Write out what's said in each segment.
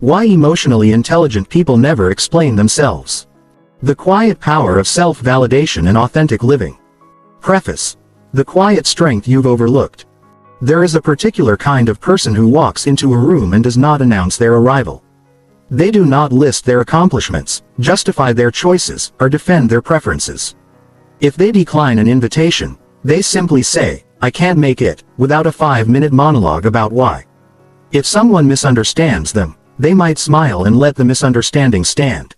Why emotionally intelligent people never explain themselves. The quiet power of self-validation and authentic living. Preface. The quiet strength you've overlooked. There is a particular kind of person who walks into a room and does not announce their arrival. They do not list their accomplishments, justify their choices, or defend their preferences. If they decline an invitation, they simply say, "I can't make it," without a 5-minute monologue about why. If someone misunderstands them, they might smile and let the misunderstanding stand.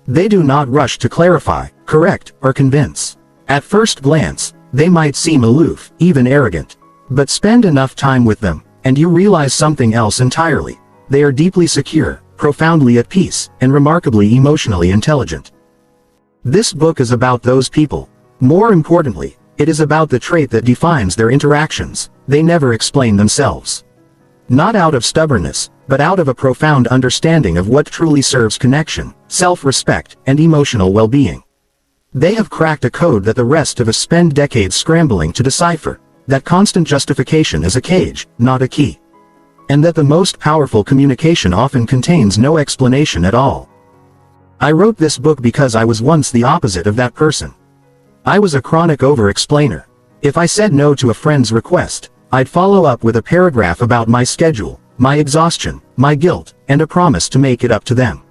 They do not rush to clarify, correct, or convince. At first glance, they might seem aloof, even arrogant. But spend enough time with them, and you realize something else entirely. They are deeply secure, profoundly at peace, and remarkably emotionally intelligent. This book is about those people. More importantly, it is about the trait that defines their interactions. They never explain themselves. Not out of stubbornness, but out of a profound understanding of what truly serves connection, self-respect, and emotional well-being. They have cracked a code that the rest of us spend decades scrambling to decipher, that constant justification is a cage, not a key. And that the most powerful communication often contains no explanation at all. I wrote this book because I was once the opposite of that person. I was a chronic over-explainer. If I said no to a friend's request, I'd follow up with a paragraph about my schedule, my exhaustion, my guilt, and a promise to make it up to them.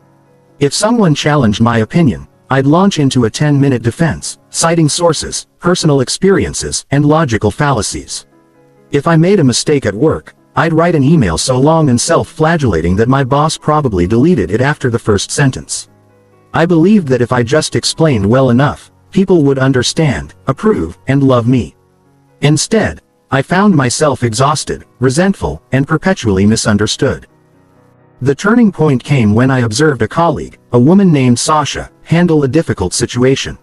If someone challenged my opinion, I'd launch into a 10-minute defense, citing sources, personal experiences, and logical fallacies. If I made a mistake at work, I'd write an email so long and self-flagellating that my boss probably deleted it after the first sentence. I believed that if I just explained well enough, people would understand, approve, and love me. Instead, I found myself exhausted, resentful, and perpetually misunderstood. The turning point came when I observed a colleague, a woman named Sasha, handle a difficult situation.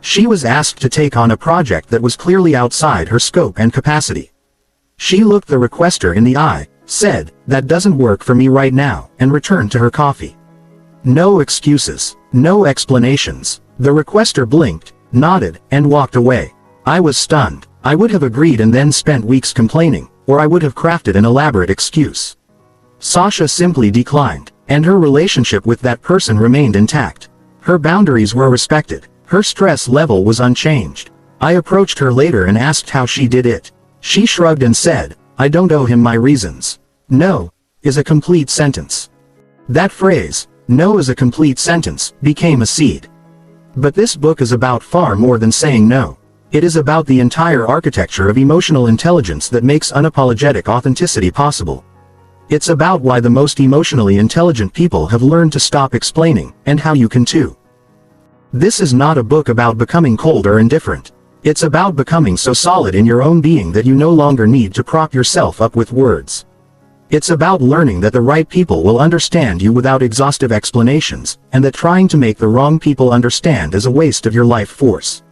She was asked to take on a project that was clearly outside her scope and capacity. She looked the requester in the eye, said, "That doesn't work for me right now," and returned to her coffee. No excuses, no explanations. The requester blinked, nodded, and walked away. I was stunned. I would have agreed and then spent weeks complaining, or I would have crafted an elaborate excuse. Sasha simply declined, and her relationship with that person remained intact. Her boundaries were respected. Her stress level was unchanged. I approached her later and asked how she did it. She shrugged and said, "I don't owe him my reasons." No is a complete sentence. That phrase, "no is a complete sentence," became a seed. But this book is about far more than saying no. It is about the entire architecture of emotional intelligence that makes unapologetic authenticity possible. It's about why the most emotionally intelligent people have learned to stop explaining, and how you can too. This is not a book about becoming cold or indifferent. It's about becoming so solid in your own being that you no longer need to prop yourself up with words. It's about learning that the right people will understand you without exhaustive explanations, and that trying to make the wrong people understand is a waste of your life force.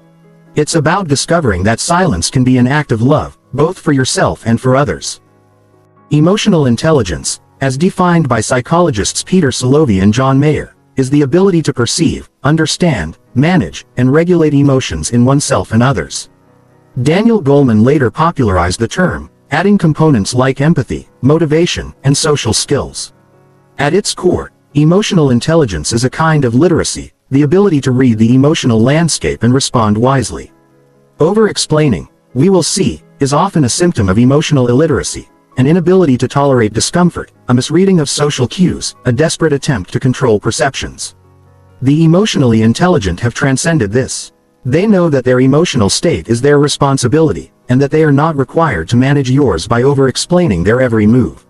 It's about discovering that silence can be an act of love, both for yourself and for others. Emotional intelligence, as defined by psychologists Peter Salovey and John Mayer, is the ability to perceive, understand, manage, and regulate emotions in oneself and others. Daniel Goleman later popularized the term, adding components like empathy, motivation, and social skills. At its core, emotional intelligence is a kind of literacy, the ability to read the emotional landscape and respond wisely. Over-explaining, we will see, is often a symptom of emotional illiteracy, an inability to tolerate discomfort, a misreading of social cues, a desperate attempt to control perceptions. The emotionally intelligent have transcended this. They know that their emotional state is their responsibility, and that they are not required to manage yours by over-explaining their every move.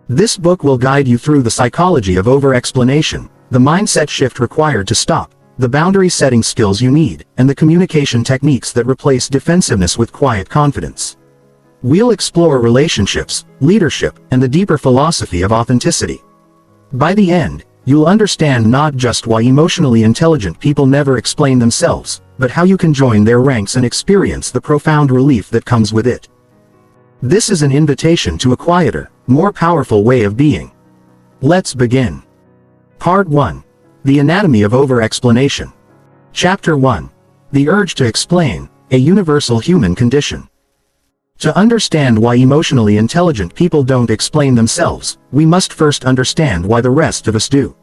This book will guide you through the psychology of over-explanation, the mindset shift required to stop, the boundary-setting skills you need, and the communication techniques that replace defensiveness with quiet confidence. We'll explore relationships, leadership, and the deeper philosophy of authenticity. By the end, you'll understand not just why emotionally intelligent people never explain themselves, but how you can join their ranks and experience the profound relief that comes with it. This is an invitation to a quieter, more powerful way of being. Let's begin. Part 1. The Anatomy of Over-Explanation. Chapter 1. The Urge to Explain, a Universal Human Condition. To understand why emotionally intelligent people don't explain themselves, we must first understand why the rest of us do.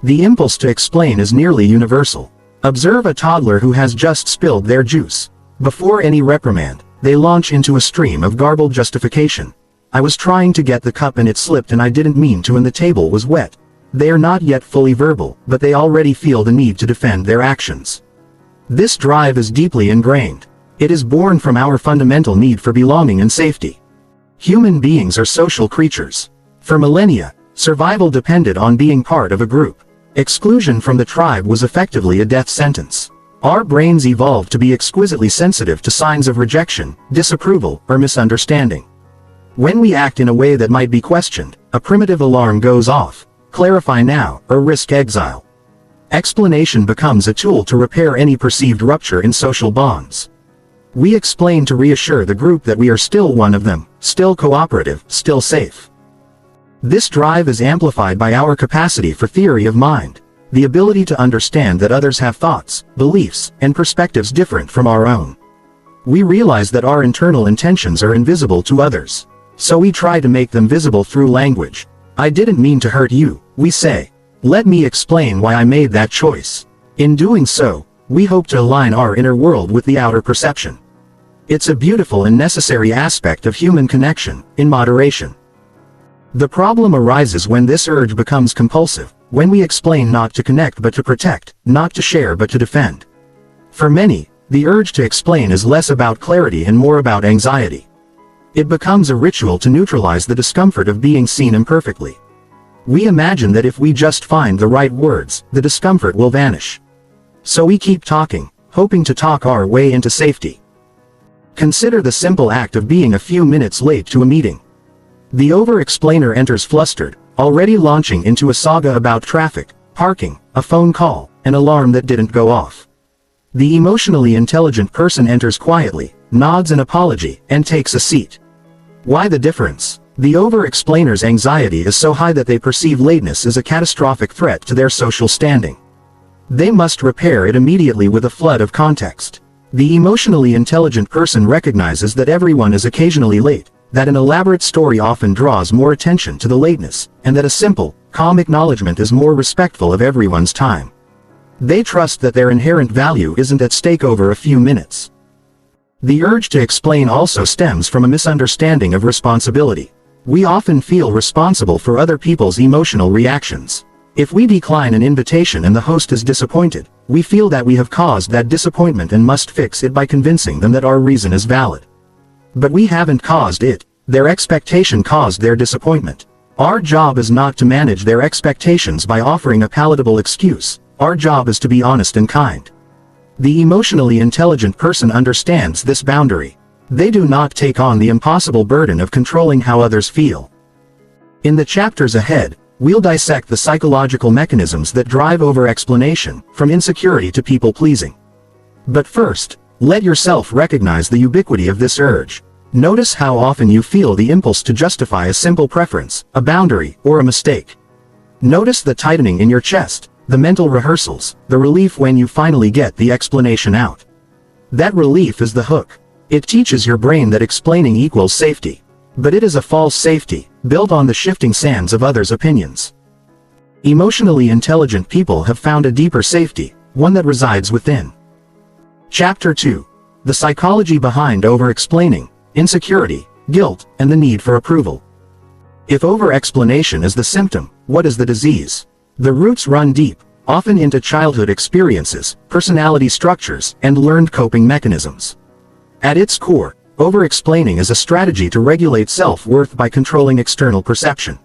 The impulse to explain is nearly universal. Observe a toddler who has just spilled their juice. Before any reprimand, they launch into a stream of garbled justification. I was trying to get the cup and it slipped and I didn't mean to and the table was wet. They are not yet fully verbal, but they already feel the need to defend their actions. This drive is deeply ingrained. It is born from our fundamental need for belonging and safety. Human beings are social creatures. For millennia, survival depended on being part of a group. Exclusion from the tribe was effectively a death sentence. Our brains evolved to be exquisitely sensitive to signs of rejection, disapproval, or misunderstanding. When we act in a way that might be questioned, a primitive alarm goes off. Clarify now, or risk exile. Explanation becomes a tool to repair any perceived rupture in social bonds. We explain to reassure the group that we are still one of them, still cooperative, still safe. This drive is amplified by our capacity for theory of mind, the ability to understand that others have thoughts, beliefs, and perspectives different from our own. We realize that our internal intentions are invisible to others, so we try to make them visible through language. I didn't mean to hurt you, we say. Let me explain why I made that choice. In doing so, we hope to align our inner world with the outer perception. It's a beautiful and necessary aspect of human connection, in moderation. The problem arises when this urge becomes compulsive, when we explain not to connect but to protect, not to share but to defend. For many, the urge to explain is less about clarity and more about anxiety. It becomes a ritual to neutralize the discomfort of being seen imperfectly. We imagine that if we just find the right words, the discomfort will vanish. So we keep talking, hoping to talk our way into safety. Consider the simple act of being a few minutes late to a meeting. The over-explainer enters flustered, already launching into a saga about traffic, parking, a phone call, an alarm that didn't go off. The emotionally intelligent person enters quietly, nods an apology, and takes a seat. Why the difference? The over-explainer's anxiety is so high that they perceive lateness as a catastrophic threat to their social standing. They must repair it immediately with a flood of context. The emotionally intelligent person recognizes that everyone is occasionally late, that an elaborate story often draws more attention to the lateness, and that a simple, calm acknowledgement is more respectful of everyone's time. They trust that their inherent value isn't at stake over a few minutes. The urge to explain also stems from a misunderstanding of responsibility. We often feel responsible for other people's emotional reactions. If we decline an invitation and the host is disappointed, we feel that we have caused that disappointment and must fix it by convincing them that our reason is valid. But we haven't caused it. Their expectation caused their disappointment. Our job is not to manage their expectations by offering a palatable excuse. Our job is to be honest and kind. The emotionally intelligent person understands this boundary. They do not take on the impossible burden of controlling how others feel. In the chapters ahead, we'll dissect the psychological mechanisms that drive over-explanation, from insecurity to people-pleasing. But first, let yourself recognize the ubiquity of this urge. Notice how often you feel the impulse to justify a simple preference, a boundary, or a mistake. Notice the tightening in your chest, the mental rehearsals, the relief when you finally get the explanation out. That relief is the hook. It teaches your brain that explaining equals safety. But it is a false safety, built on the shifting sands of others' opinions. Emotionally intelligent people have found a deeper safety, one that resides within. Chapter 2. The psychology behind over-explaining, insecurity, guilt, and the need for approval. If over-explanation is the symptom, what is the disease? The roots run deep, often into childhood experiences, personality structures, and learned coping mechanisms. At its core, over-explaining is a strategy to regulate self-worth by controlling external perception.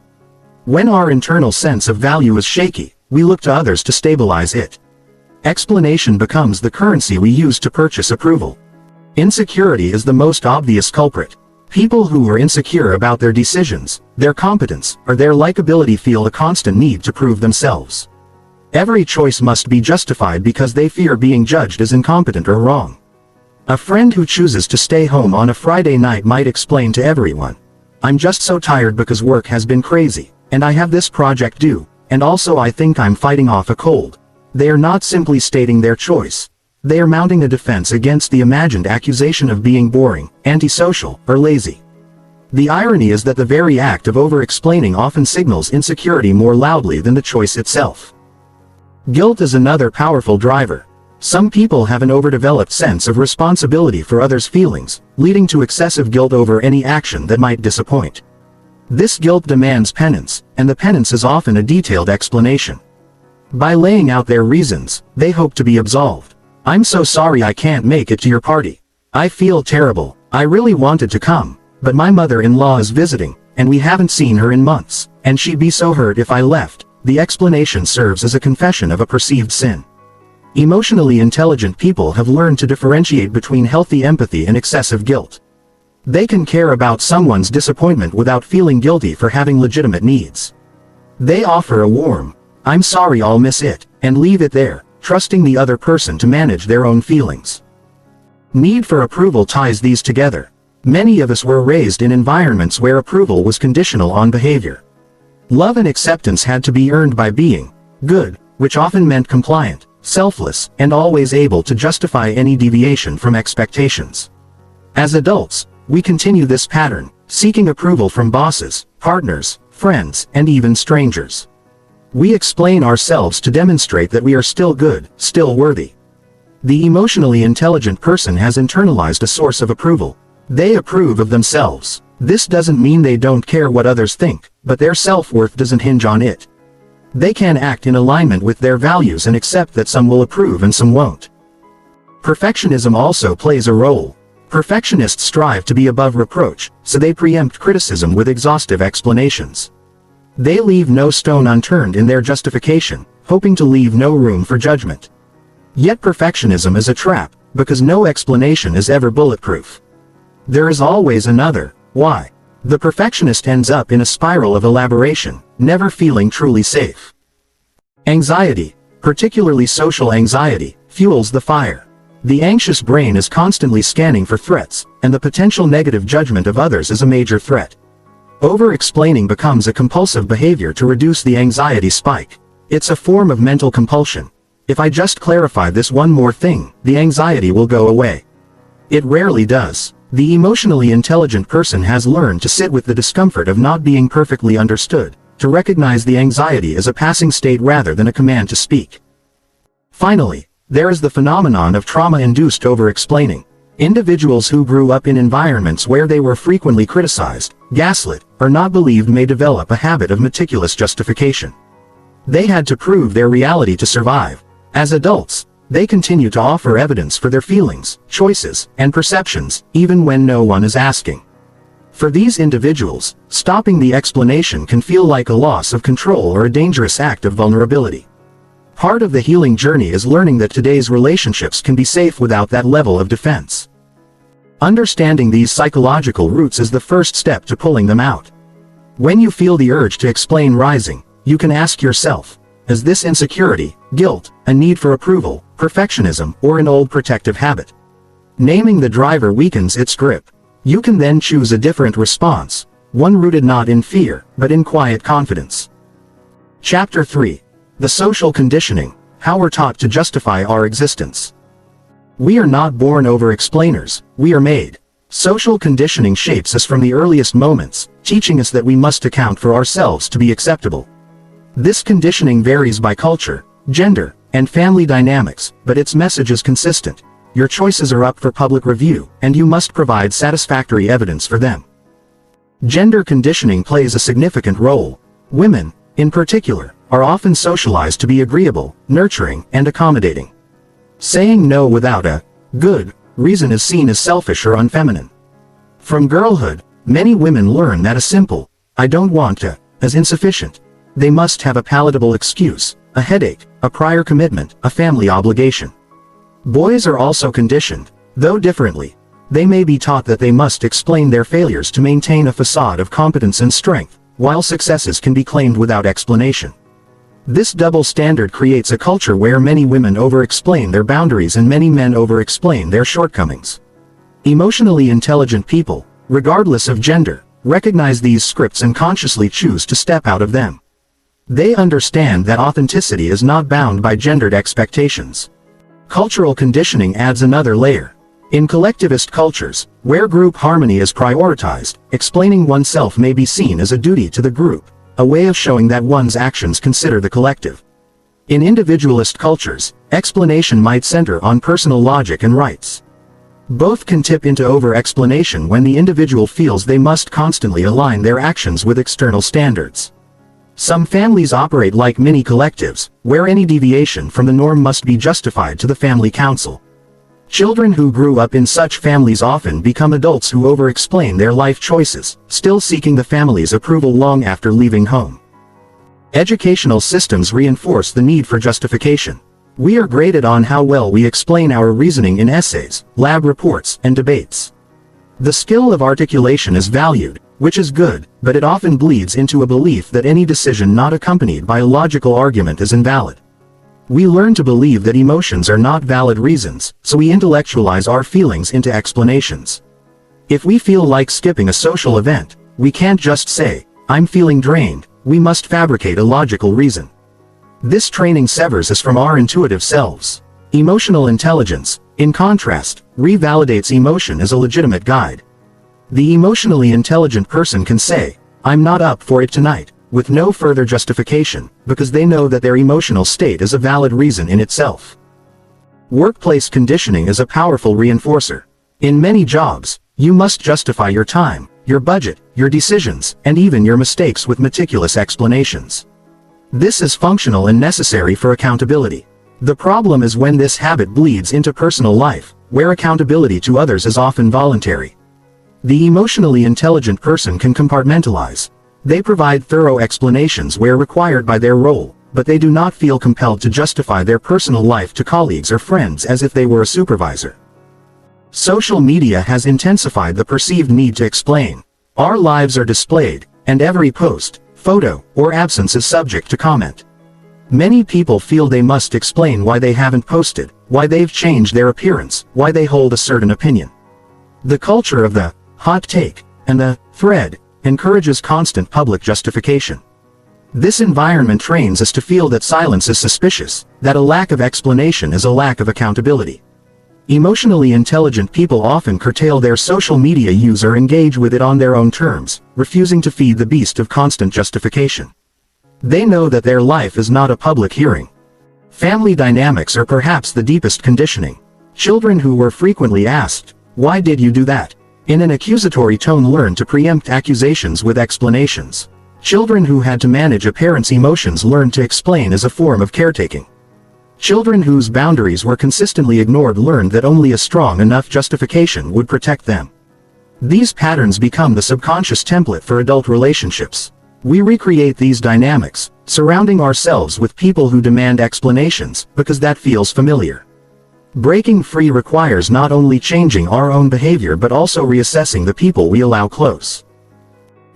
When our internal sense of value is shaky, we look to others to stabilize it. Explanation becomes the currency we use to purchase approval. Insecurity is the most obvious culprit. People who are insecure about their decisions, their competence, or their likability feel a constant need to prove themselves. Every choice must be justified because they fear being judged as incompetent or wrong. A friend who chooses to stay home on a Friday night might explain to everyone, "I'm just so tired because work has been crazy, and I have this project due, and also I think I'm fighting off a cold." They are not simply stating their choice. They are mounting a defense against the imagined accusation of being boring, antisocial, or lazy. The irony is that the very act of over-explaining often signals insecurity more loudly than the choice itself. Guilt is another powerful driver. Some people have an overdeveloped sense of responsibility for others' feelings, leading to excessive guilt over any action that might disappoint. This guilt demands penance, and the penance is often a detailed explanation. By laying out their reasons, they hope to be absolved. "I'm so sorry I can't make it to your party. I feel terrible. I really wanted to come, but my mother-in-law is visiting, and we haven't seen her in months, and she'd be so hurt if I left." The explanation serves as a confession of a perceived sin. Emotionally intelligent people have learned to differentiate between healthy empathy and excessive guilt. They can care about someone's disappointment without feeling guilty for having legitimate needs. They offer a warm, "I'm sorry I'll miss it," and leave it there, trusting the other person to manage their own feelings. Need for approval ties these together. Many of us were raised in environments where approval was conditional on behavior. Love and acceptance had to be earned by being good, which often meant compliant, selfless, and always able to justify any deviation from expectations. As adults, we continue this pattern, seeking approval from bosses, partners, friends, and even strangers. We explain ourselves to demonstrate that we are still good, still worthy. The emotionally intelligent person has internalized a source of approval. They approve of themselves. This doesn't mean they don't care what others think, but their self-worth doesn't hinge on it. They can act in alignment with their values and accept that some will approve and some won't. Perfectionism also plays a role. Perfectionists strive to be above reproach, so they preempt criticism with exhaustive explanations. They leave no stone unturned in their justification, hoping to leave no room for judgment. Yet perfectionism is a trap, because no explanation is ever bulletproof. There is always another why. The perfectionist ends up in a spiral of elaboration, never feeling truly safe. Anxiety, particularly social anxiety, fuels the fire. The anxious brain is constantly scanning for threats, and the potential negative judgment of others is a major threat. Over-explaining becomes a compulsive behavior to reduce the anxiety spike. It's a form of mental compulsion. If I just clarify this one more thing, the anxiety will go away. It rarely does. The emotionally intelligent person has learned to sit with the discomfort of not being perfectly understood, to recognize the anxiety as a passing state rather than a command to speak. Finally, there is the phenomenon of trauma-induced over-explaining. Individuals who grew up in environments where they were frequently criticized, gaslit, or not believed may develop a habit of meticulous justification. They had to prove their reality to survive. As adults, they continue to offer evidence for their feelings, choices, and perceptions, even when no one is asking. For these individuals, stopping the explanation can feel like a loss of control or a dangerous act of vulnerability. Part of the healing journey is learning that today's relationships can be safe without that level of defense. Understanding these psychological roots is the first step to pulling them out. When you feel the urge to explain rising, you can ask yourself, is this insecurity, guilt, a need for approval, perfectionism, or an old protective habit? Naming the driver weakens its grip. You can then choose a different response, one rooted not in fear, but in quiet confidence. Chapter 3. The Social Conditioning, How We're Taught to Justify Our Existence. We are not born over-explainers, we are made. Social conditioning shapes us from the earliest moments, teaching us that we must account for ourselves to be acceptable. This conditioning varies by culture, gender, and family dynamics, but its message is consistent. Your choices are up for public review, and you must provide satisfactory evidence for them. Gender conditioning plays a significant role. Women, in particular, are often socialized to be agreeable, nurturing, and accommodating. Saying no without a good reason is seen as selfish or unfeminine. From girlhood, many women learn that a simple, "I don't want to," is insufficient. They must have a palatable excuse, a headache, a prior commitment, a family obligation. Boys are also conditioned, though differently. They may be taught that they must explain their failures to maintain a facade of competence and strength, while successes can be claimed without explanation. This double standard creates a culture where many women over-explain their boundaries and many men over-explain their shortcomings. Emotionally intelligent people, regardless of gender, recognize these scripts and consciously choose to step out of them. They understand that authenticity is not bound by gendered expectations. Cultural conditioning adds another layer. In collectivist cultures, where group harmony is prioritized, explaining oneself may be seen as a duty to the group, a way of showing that one's actions consider the collective. In individualist cultures, explanation might center on personal logic and rights. Both can tip into over-explanation when the individual feels they must constantly align their actions with external standards. Some families operate like mini-collectives, where any deviation from the norm must be justified to the family council. Children who grew up in such families often become adults who over-explain their life choices, still seeking the family's approval long after leaving home. Educational systems reinforce the need for justification. We are graded on how well we explain our reasoning in essays, lab reports, and debates. The skill of articulation is valued, which is good, but it often bleeds into a belief that any decision not accompanied by a logical argument is invalid. We learn to believe that emotions are not valid reasons, so we intellectualize our feelings into explanations. If we feel like skipping a social event, we can't just say, "I'm feeling drained," we must fabricate a logical reason. This training severs us from our intuitive selves. Emotional intelligence, in contrast, revalidates emotion as a legitimate guide. The emotionally intelligent person can say, "I'm not up for it tonight," with no further justification, because they know that their emotional state is a valid reason in itself. Workplace conditioning is a powerful reinforcer. In many jobs, you must justify your time, your budget, your decisions, and even your mistakes with meticulous explanations. This is functional and necessary for accountability. The problem is when this habit bleeds into personal life, where accountability to others is often voluntary. The emotionally intelligent person can compartmentalize. They provide thorough explanations where required by their role, but they do not feel compelled to justify their personal life to colleagues or friends as if they were a supervisor. Social media has intensified the perceived need to explain. Our lives are displayed, and every post, photo, or absence is subject to comment. Many people feel they must explain why they haven't posted, why they've changed their appearance, why they hold a certain opinion. The culture of the hot take and the thread encourages constant public justification. This environment trains us to feel that silence is suspicious, that a lack of explanation is a lack of accountability. Emotionally intelligent people often curtail their social media use or engage with it on their own terms, refusing to feed the beast of constant justification. They know that their life is not a public hearing. Family dynamics are perhaps the deepest conditioning. Children who were frequently asked, "Why did you do that?" in an accusatory tone learn to preempt accusations with explanations. Children who had to manage a parent's emotions learned to explain as a form of caretaking. Children whose boundaries were consistently ignored learned that only a strong enough justification would protect them. These patterns become the subconscious template for adult relationships. We recreate these dynamics, surrounding ourselves with people who demand explanations, because that feels familiar. Breaking free requires not only changing our own behavior but also reassessing the people we allow close.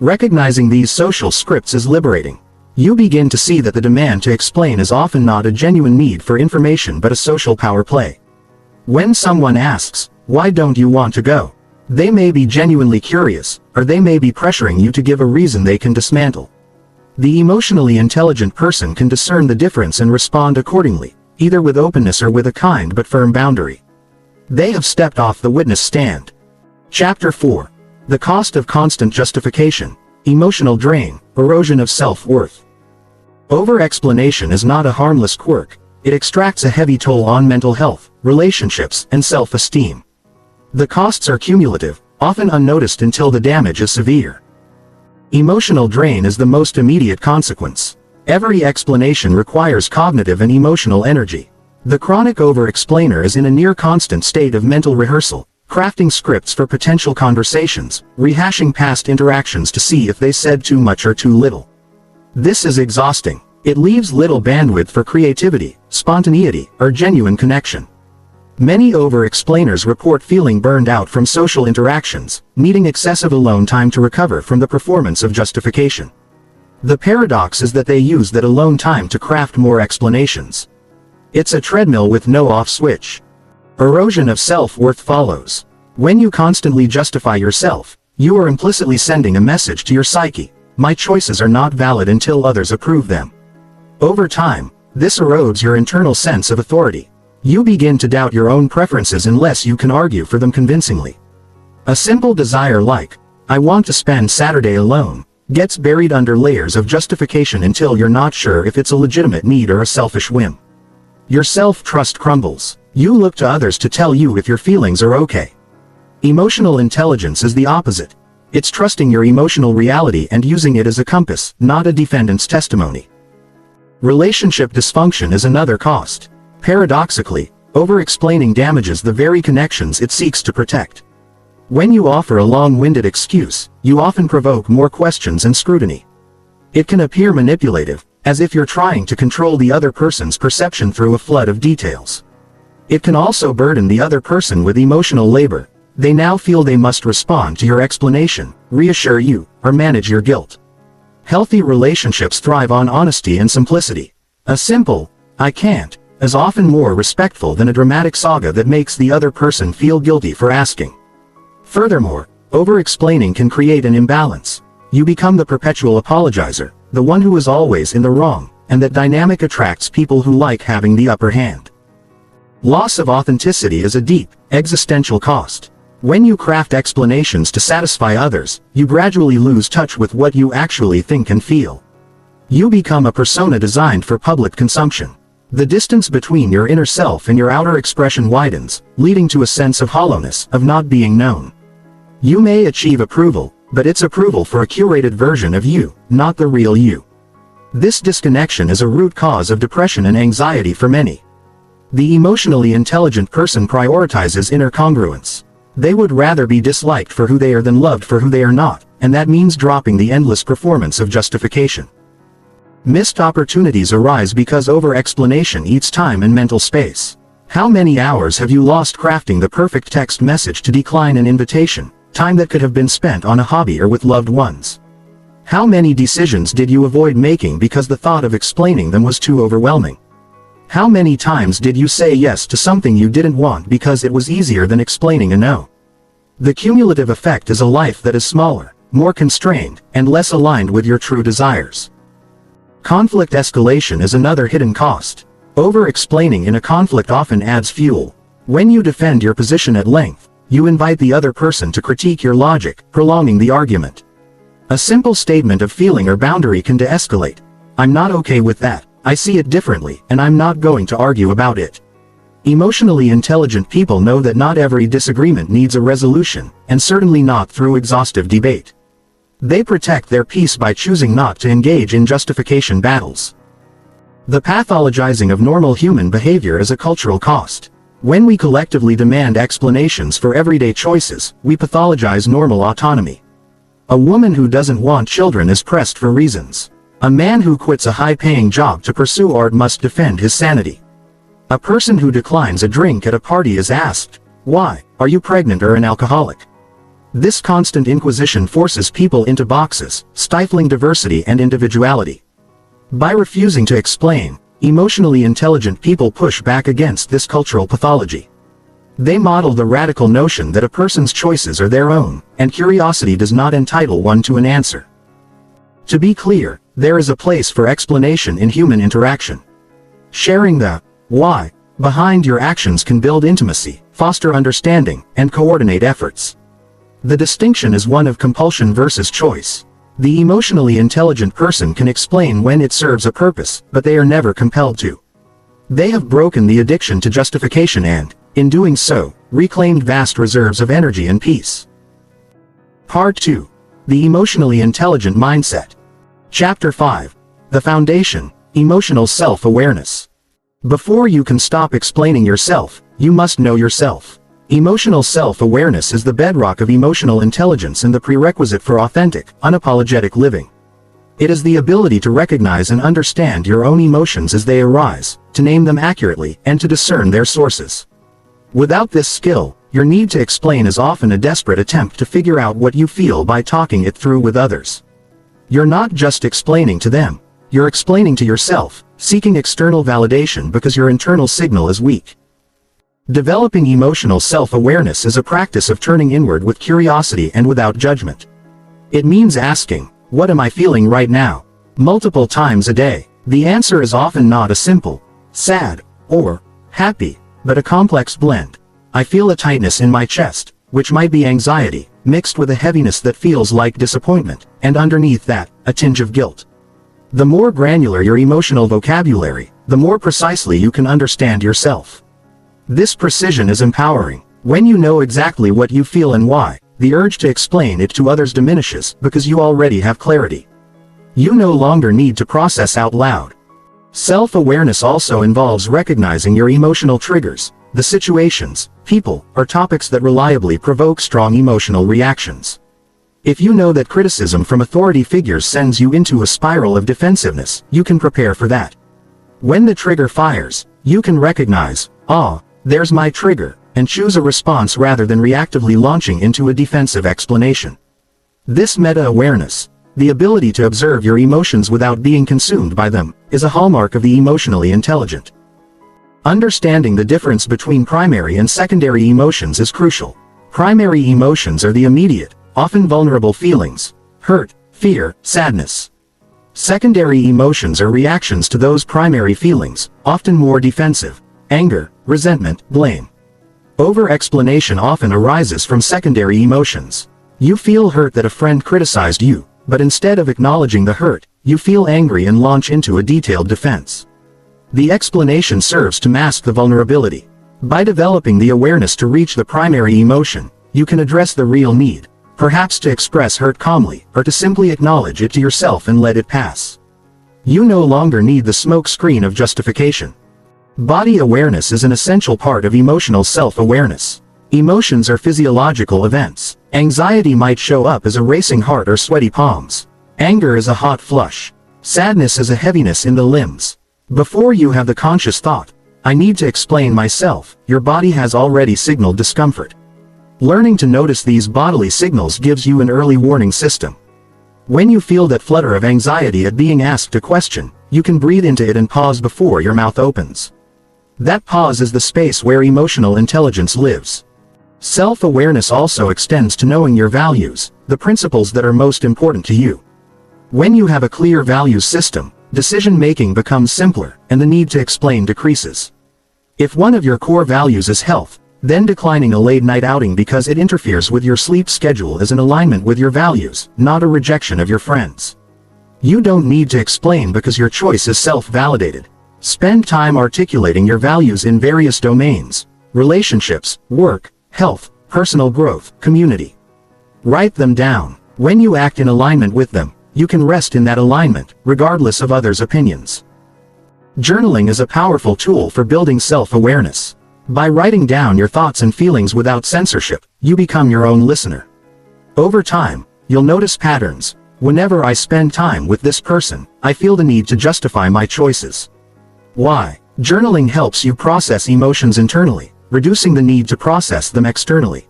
Recognizing these social scripts is liberating. You begin to see that the demand to explain is often not a genuine need for information but a social power play. When someone asks, "Why don't you want to go?" they may be genuinely curious, or they may be pressuring you to give a reason they can dismantle. The emotionally intelligent person can discern the difference and respond accordingly, either with openness or with a kind but firm boundary. They have stepped off the witness stand. Chapter 4. The Cost of Constant Justification, Emotional Drain, Erosion of Self-Worth. Over-explanation is not a harmless quirk. It extracts a heavy toll on mental health, relationships, and self-esteem. The costs are cumulative, often unnoticed until the damage is severe. Emotional drain is the most immediate consequence. Every explanation requires cognitive and emotional energy. The chronic over-explainer is in a near-constant state of mental rehearsal, crafting scripts for potential conversations, rehashing past interactions to see if they said too much or too little. This is exhausting. It leaves little bandwidth for creativity, spontaneity, or genuine connection. Many over-explainers report feeling burned out from social interactions, needing excessive alone time to recover from the performance of justification. The paradox is that they use that alone time to craft more explanations. It's a treadmill with no off switch. Erosion of self-worth follows. When you constantly justify yourself, you are implicitly sending a message to your psyche: my choices are not valid until others approve them. Over time, this erodes your internal sense of authority. You begin to doubt your own preferences unless you can argue for them convincingly. A simple desire like, "I want to spend Saturday alone," gets buried under layers of justification until you're not sure if it's a legitimate need or a selfish whim. Your self-trust crumbles. You look to others to tell you if your feelings are okay. Emotional intelligence is the opposite. It's trusting your emotional reality and using it as a compass, not a defendant's testimony. Relationship dysfunction is another cost. Paradoxically, over-explaining damages the very connections it seeks to protect. When you offer a long-winded excuse, you often provoke more questions and scrutiny. It can appear manipulative, as if you're trying to control the other person's perception through a flood of details. It can also burden the other person with emotional labor. They now feel they must respond to your explanation, reassure you, or manage your guilt. Healthy relationships thrive on honesty and simplicity. A simple, "I can't," is often more respectful than a dramatic saga that makes the other person feel guilty for asking. Furthermore, over-explaining can create an imbalance. You become the perpetual apologizer, the one who is always in the wrong, and that dynamic attracts people who like having the upper hand. Loss of authenticity is a deep, existential cost. When you craft explanations to satisfy others, you gradually lose touch with what you actually think and feel. You become a persona designed for public consumption. The distance between your inner self and your outer expression widens, leading to a sense of hollowness, of not being known. You may achieve approval, but it's approval for a curated version of you, not the real you. This disconnection is a root cause of depression and anxiety for many. The emotionally intelligent person prioritizes inner congruence. They would rather be disliked for who they are than loved for who they are not, and that means dropping the endless performance of justification. Missed opportunities arise because over-explanation eats time and mental space. How many hours have you lost crafting the perfect text message to decline an invitation, time that could have been spent on a hobby or with loved ones? How many decisions did you avoid making because the thought of explaining them was too overwhelming? How many times did you say yes to something you didn't want because it was easier than explaining a no? The cumulative effect is a life that is smaller, more constrained, and less aligned with your true desires. Conflict escalation is another hidden cost. Over-explaining in a conflict often adds fuel. When you defend your position at length, you invite the other person to critique your logic, prolonging the argument. A simple statement of feeling or boundary can de-escalate. "I'm not okay with that. I see it differently, and I'm not going to argue about it." Emotionally intelligent people know that not every disagreement needs a resolution, and certainly not through exhaustive debate. They protect their peace by choosing not to engage in justification battles. The pathologizing of normal human behavior is a cultural cost. When we collectively demand explanations for everyday choices, we pathologize normal autonomy. A woman who doesn't want children is pressed for reasons. A man who quits a high-paying job to pursue art must defend his sanity. A person who declines a drink at a party is asked, "Why, are you pregnant or an alcoholic?" This constant inquisition forces people into boxes, stifling diversity and individuality. By refusing to explain, emotionally intelligent people push back against this cultural pathology. They model the radical notion that a person's choices are their own, and curiosity does not entitle one to an answer. To be clear, there is a place for explanation in human interaction. Sharing the why behind your actions can build intimacy, foster understanding, and coordinate efforts. The distinction is one of compulsion versus choice. The emotionally intelligent person can explain when it serves a purpose, but they are never compelled to. They have broken the addiction to justification and, in doing so, reclaimed vast reserves of energy and peace. Part 2. The Emotionally Intelligent Mindset. Chapter 5. The Foundation, Emotional Self-Awareness. Before you can stop explaining yourself, you must know yourself. Emotional self-awareness is the bedrock of emotional intelligence and the prerequisite for authentic, unapologetic living. It is the ability to recognize and understand your own emotions as they arise, to name them accurately, and to discern their sources. Without this skill, your need to explain is often a desperate attempt to figure out what you feel by talking it through with others. You're not just explaining to them, you're explaining to yourself, seeking external validation because your internal signal is weak. Developing emotional self-awareness is a practice of turning inward with curiosity and without judgment. It means asking, "What am I feeling right now?" multiple times a day. The answer is often not a simple, "sad," or "happy." but a complex blend. I feel a tightness in my chest, which might be anxiety, mixed with a heaviness that feels like disappointment, and underneath that, a tinge of guilt. The more granular your emotional vocabulary, the more precisely you can understand yourself. This precision is empowering. When you know exactly what you feel and why, the urge to explain it to others diminishes because you already have clarity. You no longer need to process out loud. Self-awareness also involves recognizing your emotional triggers, the situations, people, or topics that reliably provoke strong emotional reactions. If you know that criticism from authority figures sends you into a spiral of defensiveness, you can prepare for that. When the trigger fires, you can recognize, there's my trigger, and choose a response rather than reactively launching into a defensive explanation. This meta-awareness, the ability to observe your emotions without being consumed by them, is a hallmark of the emotionally intelligent. Understanding the difference between primary and secondary emotions is crucial. Primary emotions are the immediate, often vulnerable feelings: hurt, fear, sadness. Secondary emotions are reactions to those primary feelings, often more defensive: anger, resentment, blame. Over-explanation often arises from secondary emotions. You feel hurt that a friend criticized you, but instead of acknowledging the hurt, you feel angry and launch into a detailed defense. The explanation serves to mask the vulnerability. By developing the awareness to reach the primary emotion, you can address the real need, perhaps to express hurt calmly, or to simply acknowledge it to yourself and let it pass. You no longer need the smoke screen of justification. Body awareness is an essential part of emotional self-awareness. Emotions are physiological events. Anxiety might show up as a racing heart or sweaty palms. Anger is a hot flush. Sadness is a heaviness in the limbs. Before you have the conscious thought, "I need to explain myself," your body has already signaled discomfort. Learning to notice these bodily signals gives you an early warning system. When you feel that flutter of anxiety at being asked a question, you can breathe into it and pause before your mouth opens. That pause is the space where emotional intelligence lives. Self-awareness also extends to knowing your values, the principles that are most important to you. When you have a clear values system, decision-making becomes simpler, and the need to explain decreases. If one of your core values is health, then declining a late-night outing because it interferes with your sleep schedule is in alignment with your values, not a rejection of your friends. You don't need to explain because your choice is self-validated. Spend time articulating your values in various domains: relationships, work, health, personal growth, community. Write them down. When you act in alignment with them, you can rest in that alignment, regardless of others' opinions. Journaling is a powerful tool for building self-awareness. By writing down your thoughts and feelings without censorship, you become your own listener. Over time, you'll notice patterns. Whenever I spend time with this person, I feel the need to justify my choices. Why? Journaling helps you process emotions internally, reducing the need to process them externally.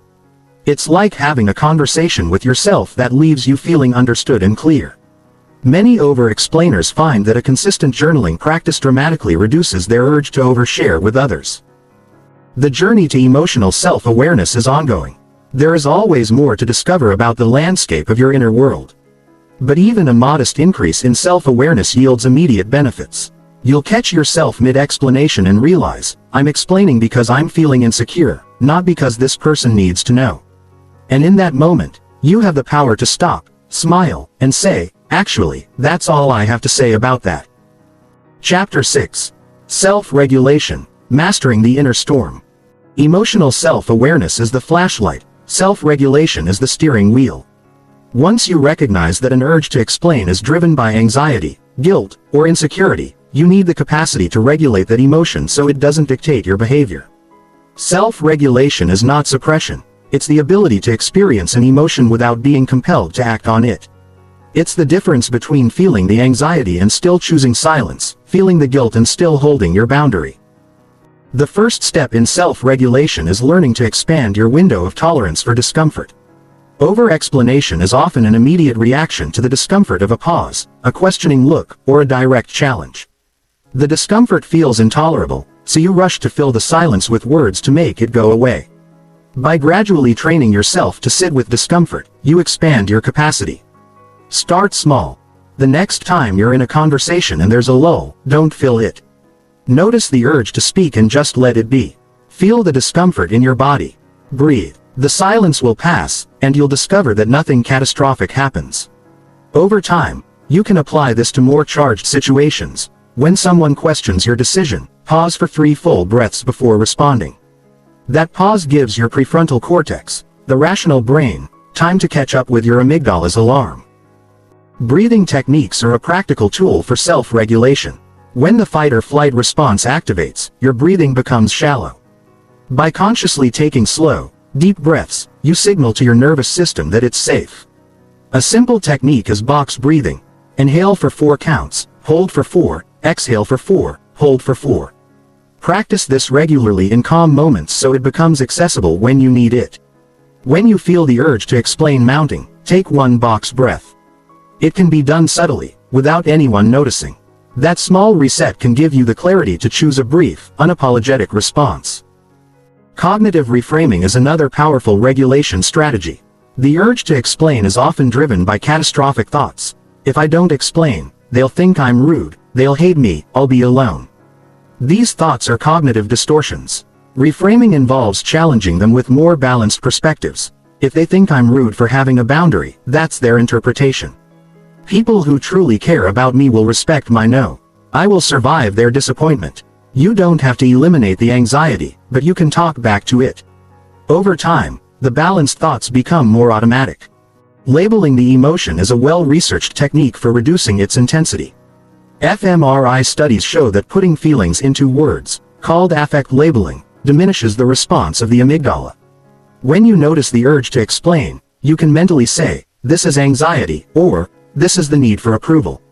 It's like having a conversation with yourself that leaves you feeling understood and clear. Many over-explainers find that a consistent journaling practice dramatically reduces their urge to overshare with others. The journey to emotional self-awareness is ongoing. There is always more to discover about the landscape of your inner world. But even a modest increase in self-awareness yields immediate benefits. You'll catch yourself mid-explanation and realize, I'm explaining because I'm feeling insecure, not because this person needs to know. And in that moment, you have the power to stop, smile, and say, actually, that's all I have to say about that. Chapter 6. Self-regulation, mastering the inner storm. Emotional self-awareness is the flashlight, self-regulation is the steering wheel. Once you recognize that an urge to explain is driven by anxiety, guilt, or insecurity, you need the capacity to regulate that emotion so it doesn't dictate your behavior. Self-regulation is not suppression. It's the ability to experience an emotion without being compelled to act on it. It's the difference between feeling the anxiety and still choosing silence, feeling the guilt and still holding your boundary. The first step in self-regulation is learning to expand your window of tolerance for discomfort. Over-explanation is often an immediate reaction to the discomfort of a pause, a questioning look, or a direct challenge. The discomfort feels intolerable, so you rush to fill the silence with words to make it go away. By gradually training yourself to sit with discomfort, you expand your capacity. Start small. The next time you're in a conversation and there's a lull, don't fill it. Notice the urge to speak and just let it be. Feel the discomfort in your body. Breathe. The silence will pass, and you'll discover that nothing catastrophic happens. Over time, you can apply this to more charged situations. When someone questions your decision, pause for 3 full breaths before responding. That pause gives your prefrontal cortex, the rational brain, time to catch up with your amygdala's alarm. Breathing techniques are a practical tool for self-regulation. When the fight or flight response activates, your breathing becomes shallow. By consciously taking slow, deep breaths, you signal to your nervous system that it's safe. A simple technique is box breathing. Inhale for 4 counts, hold for 4, exhale for 4, hold for 4. Practice this regularly in calm moments so it becomes accessible when you need it. When you feel the urge to explain mounting, take 1 box breath. It can be done subtly, without anyone noticing. That small reset can give you the clarity to choose a brief, unapologetic response. Cognitive reframing is another powerful regulation strategy. The urge to explain is often driven by catastrophic thoughts. If I don't explain, they'll think I'm rude, they'll hate me, I'll be alone. These thoughts are cognitive distortions. Reframing involves challenging them with more balanced perspectives. If they think I'm rude for having a boundary, that's their interpretation. People who truly care about me will respect my no. I will survive their disappointment. You don't have to eliminate the anxiety, but you can talk back to it. Over time, the balanced thoughts become more automatic. Labeling the emotion is a well-researched technique for reducing its intensity. fMRI studies show that putting feelings into words, called affect labeling, diminishes the response of the amygdala. When you notice the urge to explain, you can mentally say, "This is anxiety," or "This is the need for approval."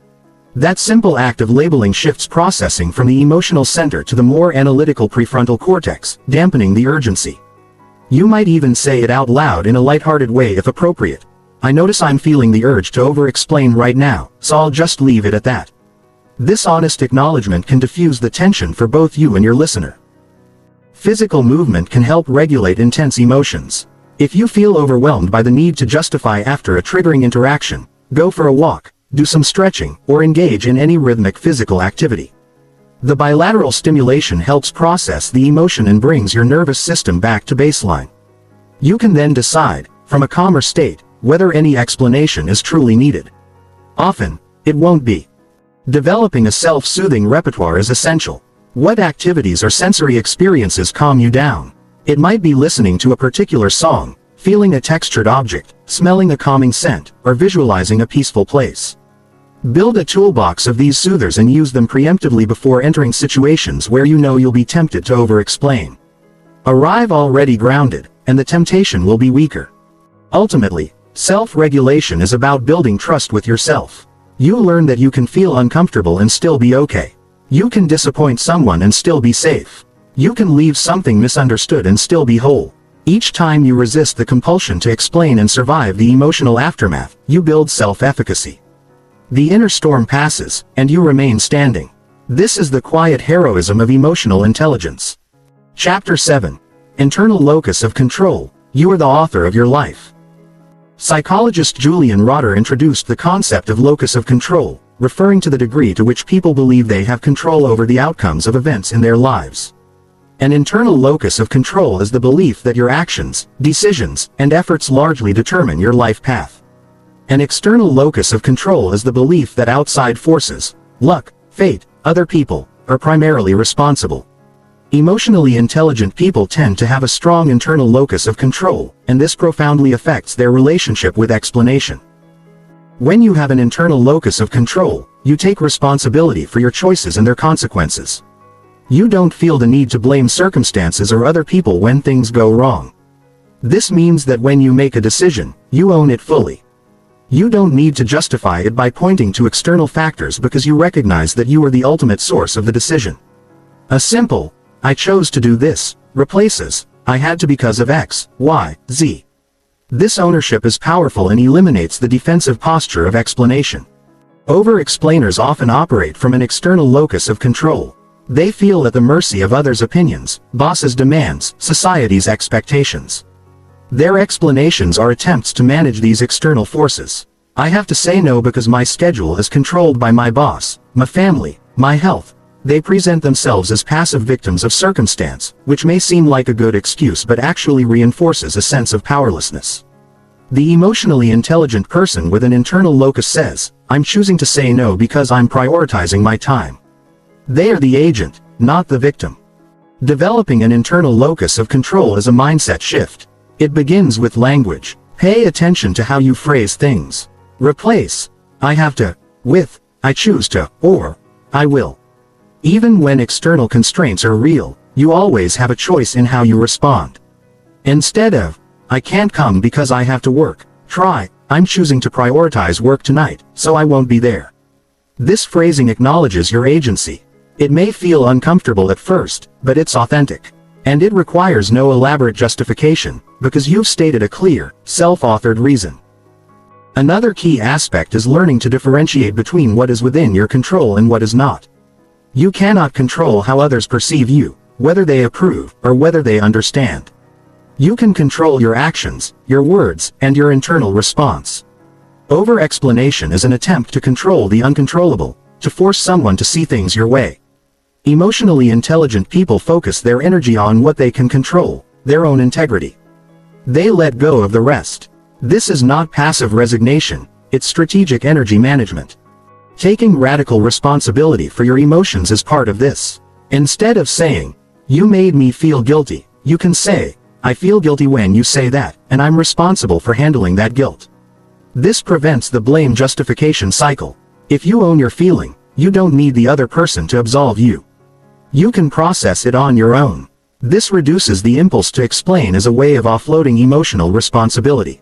That simple act of labeling shifts processing from the emotional center to the more analytical prefrontal cortex, dampening the urgency. You might even say it out loud in a lighthearted way if appropriate. "I notice I'm feeling the urge to over-explain right now, so I'll just leave it at that." This honest acknowledgement can diffuse the tension for both you and your listener. Physical movement can help regulate intense emotions. If you feel overwhelmed by the need to justify after a triggering interaction, go for a walk, do some stretching, or engage in any rhythmic physical activity. The bilateral stimulation helps process the emotion and brings your nervous system back to baseline. You can then decide, from a calmer state, whether any explanation is truly needed. Often, it won't be. Developing a self-soothing repertoire is essential. What activities or sensory experiences calm you down? It might be listening to a particular song, feeling a textured object, smelling a calming scent, or visualizing a peaceful place. Build a toolbox of these soothers and use them preemptively before entering situations where you know you'll be tempted to over-explain. Arrive already grounded, and the temptation will be weaker. Ultimately, self-regulation is about building trust with yourself. You learn that you can feel uncomfortable and still be okay. You can disappoint someone and still be safe. You can leave something misunderstood and still be whole. Each time you resist the compulsion to explain and survive the emotional aftermath, you build self-efficacy. The inner storm passes, and you remain standing. This is the quiet heroism of emotional intelligence. Chapter 7. Internal Locus of Control. You are the author of your life. Psychologist Julian Rotter introduced the concept of locus of control, referring to the degree to which people believe they have control over the outcomes of events in their lives. An internal locus of control is the belief that your actions, decisions, and efforts largely determine your life path. An external locus of control is the belief that outside forces, luck, fate, other people, are primarily responsible. Emotionally intelligent people tend to have a strong internal locus of control, and this profoundly affects their relationship with explanation. When you have an internal locus of control, you take responsibility for your choices and their consequences. You don't feel the need to blame circumstances or other people when things go wrong. This means that when you make a decision, you own it fully. You don't need to justify it by pointing to external factors because you recognize that you are the ultimate source of the decision. A simple, "I chose to do this," replaces, "I had to because of X, Y, Z." This ownership is powerful and eliminates the defensive posture of explanation. Over-explainers often operate from an external locus of control. They feel at the mercy of others' opinions, bosses' demands, society's expectations. Their explanations are attempts to manage these external forces. "I have to say no because my schedule is controlled by my boss, my family, my health, They present themselves as passive victims of circumstance, which may seem like a good excuse but actually reinforces a sense of powerlessness. The emotionally intelligent person with an internal locus says, "I'm choosing to say no because I'm prioritizing my time." They are the agent, not the victim. Developing an internal locus of control is a mindset shift. It begins with language. Pay attention to how you phrase things. Replace "I have to" with "I choose to" or "I will." Even when external constraints are real, you always have a choice in how you respond. Instead of "I can't come because I have to work," try "I'm choosing to prioritize work tonight, so I won't be there." This phrasing acknowledges your agency. It may feel uncomfortable at first, but it's authentic. And it requires no elaborate justification, because you've stated a clear, self-authored reason. Another key aspect is learning to differentiate between what is within your control and what is not. You cannot control how others perceive you, whether they approve or whether they understand. You can control your actions, your words, and your internal response. Over-explanation is an attempt to control the uncontrollable, to force someone to see things your way. Emotionally intelligent people focus their energy on what they can control, their own integrity. They let go of the rest. This is not passive resignation, it's strategic energy management. Taking radical responsibility for your emotions is part of this. Instead of saying, "You made me feel guilty," you can say, "I feel guilty when you say that, and I'm responsible for handling that guilt." This prevents the blame justification cycle. If you own your feeling, you don't need the other person to absolve you. You can process it on your own. This reduces the impulse to explain as a way of offloading emotional responsibility.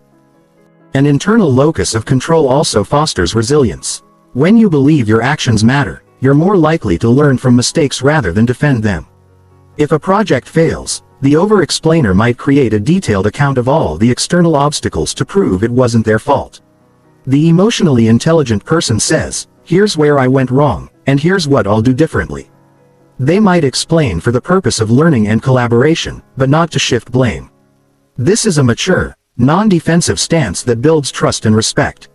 An internal locus of control also fosters resilience. When you believe your actions matter, you're more likely to learn from mistakes rather than defend them. If a project fails, the over-explainer might create a detailed account of all the external obstacles to prove it wasn't their fault. The emotionally intelligent person says, "Here's where I went wrong, and here's what I'll do differently." They might explain for the purpose of learning and collaboration, but not to shift blame. This is a mature, non-defensive stance that builds trust and respect.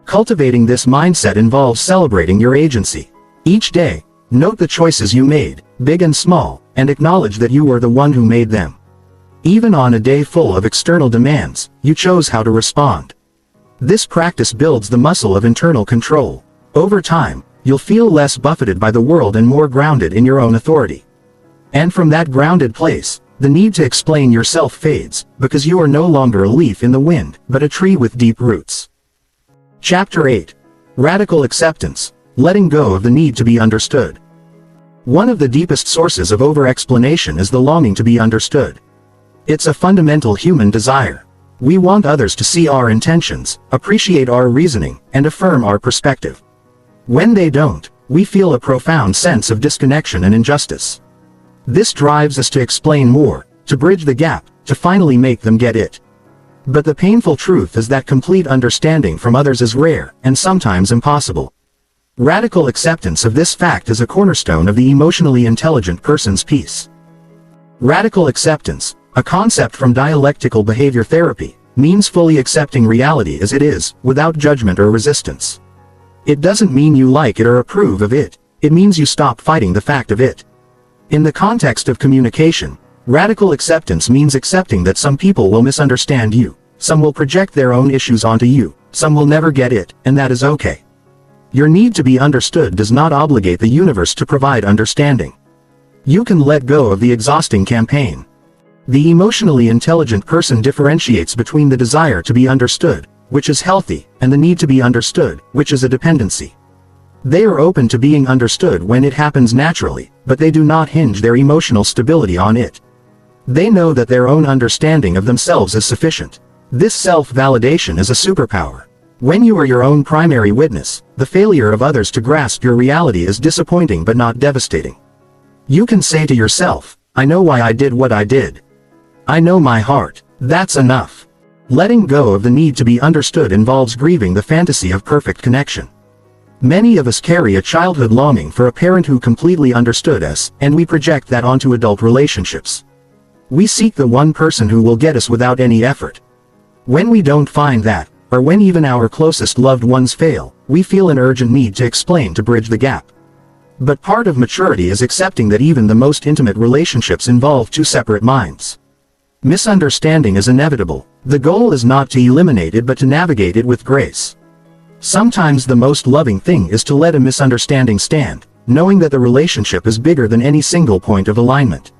Cultivating this mindset involves celebrating your agency. Each day, note the choices you made, big and small, and acknowledge that you were the one who made them. Even on a day full of external demands, you chose how to respond. This practice builds the muscle of internal control. Over time, you'll feel less buffeted by the world and more grounded in your own authority. And from that grounded place, the need to explain yourself fades, because you are no longer a leaf in the wind, but a tree with deep roots. Chapter 8. Radical Acceptance. Letting go of the need to be understood. One of the deepest sources of over-explanation is the longing to be understood. It's a fundamental human desire. We want others to see our intentions, appreciate our reasoning, and affirm our perspective. When they don't, we feel a profound sense of disconnection and injustice. This drives us to explain more, to bridge the gap, to finally make them get it. But the painful truth is that complete understanding from others is rare, and sometimes impossible. Radical acceptance of this fact is a cornerstone of the emotionally intelligent person's peace. Radical acceptance, a concept from dialectical behavior therapy, means fully accepting reality as it is, without judgment or resistance. It doesn't mean you like it or approve of it, it means you stop fighting the fact of it. In the context of communication, radical acceptance means accepting that some people will misunderstand you, some will project their own issues onto you, some will never get it, and that is okay. Your need to be understood does not obligate the universe to provide understanding. You can let go of the exhausting campaign. The emotionally intelligent person differentiates between the desire to be understood, which is healthy, and the need to be understood, which is a dependency. They are open to being understood when it happens naturally, but they do not hinge their emotional stability on it. They know that their own understanding of themselves is sufficient. This self-validation is a superpower. When you are your own primary witness, the failure of others to grasp your reality is disappointing but not devastating. You can say to yourself, "I know why I did what I did. I know my heart." That's enough. Letting go of the need to be understood involves grieving the fantasy of perfect connection. Many of us carry a childhood longing for a parent who completely understood us, and we project that onto adult relationships. We seek the one person who will get us without any effort. When we don't find that, or when even our closest loved ones fail, we feel an urgent need to explain to bridge the gap. But part of maturity is accepting that even the most intimate relationships involve two separate minds. Misunderstanding is inevitable. The goal is not to eliminate it but to navigate it with grace. Sometimes the most loving thing is to let a misunderstanding stand, knowing that the relationship is bigger than any single point of alignment.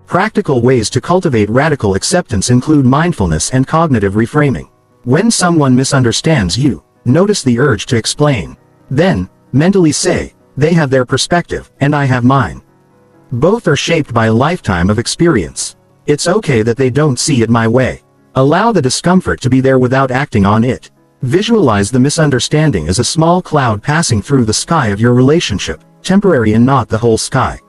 Practical ways to cultivate radical acceptance include mindfulness and cognitive reframing. When someone misunderstands you, notice the urge to explain. Then, mentally say, they have their perspective, and I have mine. Both are shaped by a lifetime of experience. It's okay that they don't see it my way. Allow the discomfort to be there without acting on it. Visualize the misunderstanding as a small cloud passing through the sky of your relationship, temporary and not the whole sky.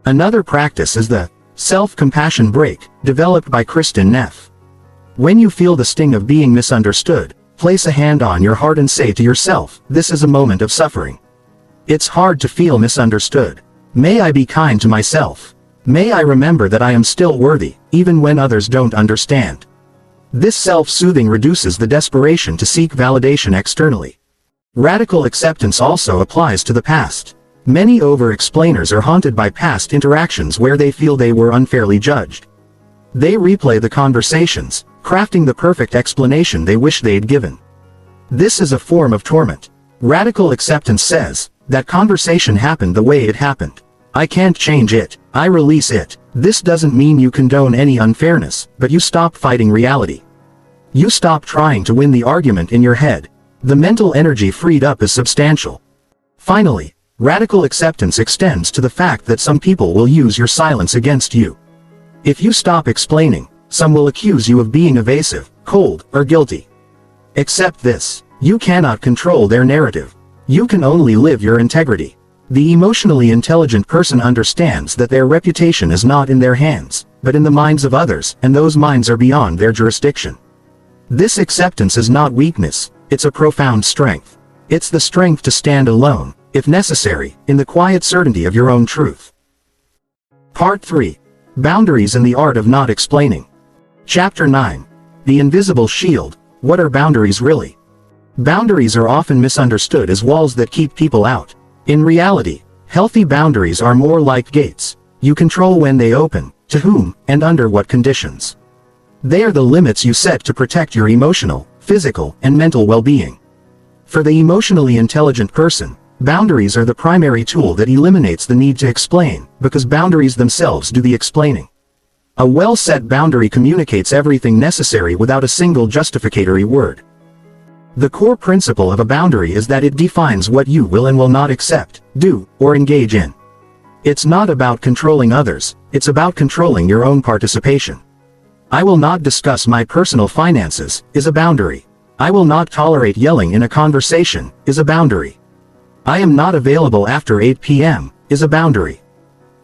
Another practice is the self-compassion break, developed by Kristen Neff. When you feel the sting of being misunderstood, place a hand on your heart and say to yourself, this is a moment of suffering. It's hard to feel misunderstood. May I be kind to myself. May I remember that I am still worthy, even when others don't understand. This self-soothing reduces the desperation to seek validation externally. Radical acceptance also applies to the past. Many over-explainers are haunted by past interactions where they feel they were unfairly judged. They replay the conversations, crafting the perfect explanation they wish they'd given. This is a form of torment. Radical acceptance says, that conversation happened the way it happened. I can't change it, I release it. This doesn't mean you condone any unfairness, but you stop fighting reality. You stop trying to win the argument in your head. The mental energy freed up is substantial. Finally, radical acceptance extends to the fact that some people will use your silence against you. If you stop explaining, some will accuse you of being evasive, cold, or guilty. Accept this. You cannot control their narrative. You can only live your integrity. The emotionally intelligent person understands that their reputation is not in their hands, but in the minds of others, and those minds are beyond their jurisdiction. This acceptance is not weakness, it's a profound strength. It's the strength to stand alone, if necessary, in the quiet certainty of your own truth. Part 3. Boundaries and the Art of Not Explaining. Chapter 9. The Invisible Shield. What are boundaries really? Boundaries are often misunderstood as walls that keep people out. In reality, healthy boundaries are more like gates. You control when they open, to whom, and under what conditions. They are the limits you set to protect your emotional, physical, and mental well-being. For the emotionally intelligent person, boundaries are the primary tool that eliminates the need to explain, because boundaries themselves do the explaining. A well-set boundary communicates everything necessary without a single justificatory word. The core principle of a boundary is that it defines what you will and will not accept, do, or engage in. It's not about controlling others, it's about controlling your own participation. I will not discuss my personal finances, is a boundary. I will not tolerate yelling in a conversation, is a boundary. I am not available after 8 p.m., is a boundary.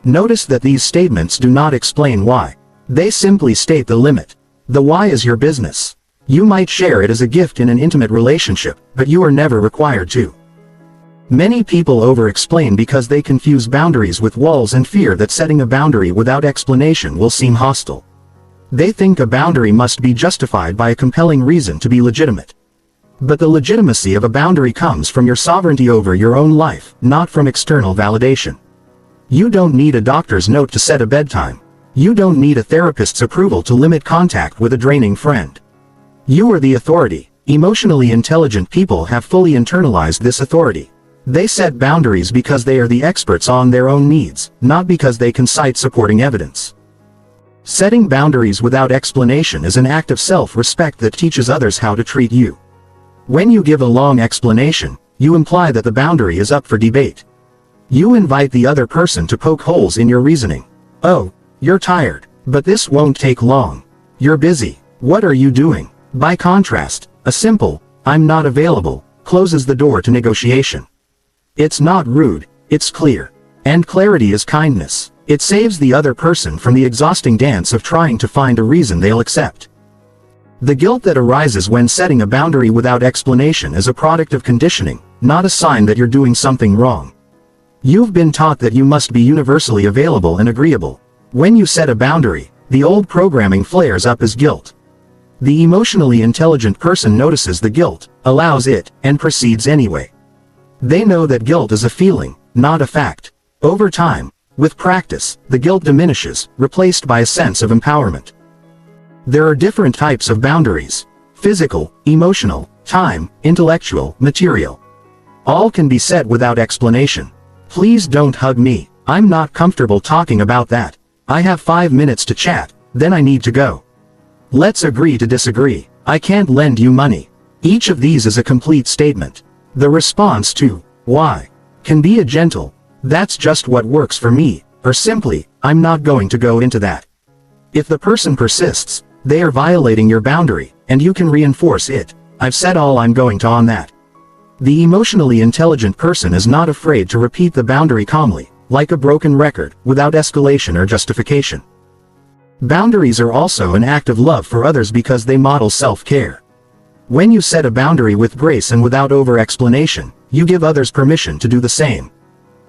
Notice that these statements do not explain why. They simply state the limit. The why is your business. You might share it as a gift in an intimate relationship, but you are never required to. Many people over-explain because they confuse boundaries with walls and fear that setting a boundary without explanation will seem hostile. They think a boundary must be justified by a compelling reason to be legitimate. But the legitimacy of a boundary comes from your sovereignty over your own life, not from external validation. You don't need a doctor's note to set a bedtime. You don't need a therapist's approval to limit contact with a draining friend. You are the authority. Emotionally intelligent people have fully internalized this authority. They set boundaries because they are the experts on their own needs, not because they can cite supporting evidence. Setting boundaries without explanation is an act of self-respect that teaches others how to treat you. When you give a long explanation, you imply that the boundary is up for debate. You invite the other person to poke holes in your reasoning. Oh, you're tired, but this won't take long. You're busy. What are you doing? By contrast, a simple, I'm not available, closes the door to negotiation. It's not rude, it's clear. And clarity is kindness. It saves the other person from the exhausting dance of trying to find a reason they'll accept. The guilt that arises when setting a boundary without explanation is a product of conditioning, not a sign that you're doing something wrong. You've been taught that you must be universally available and agreeable. When you set a boundary, the old programming flares up as guilt. The emotionally intelligent person notices the guilt, allows it, and proceeds anyway. They know that guilt is a feeling, not a fact. Over time, with practice, the guilt diminishes, replaced by a sense of empowerment. There are different types of boundaries: physical, emotional, time, intellectual, material. All can be set without explanation. Please don't hug me. I'm not comfortable talking about that. I have 5 minutes to chat, then I need to go. Let's agree to disagree. I can't lend you money. Each of these is a complete statement. The response to why can be a gentle, "That's just what works for me," or simply, "I'm not going to go into that." If the person persists, they are violating your boundary, and you can reinforce it. "I've said all I'm going to on that." The emotionally intelligent person is not afraid to repeat the boundary calmly, like a broken record, without escalation or justification. Boundaries are also an act of love for others because they model self-care. When you set a boundary with grace and without over-explanation, you give others permission to do the same.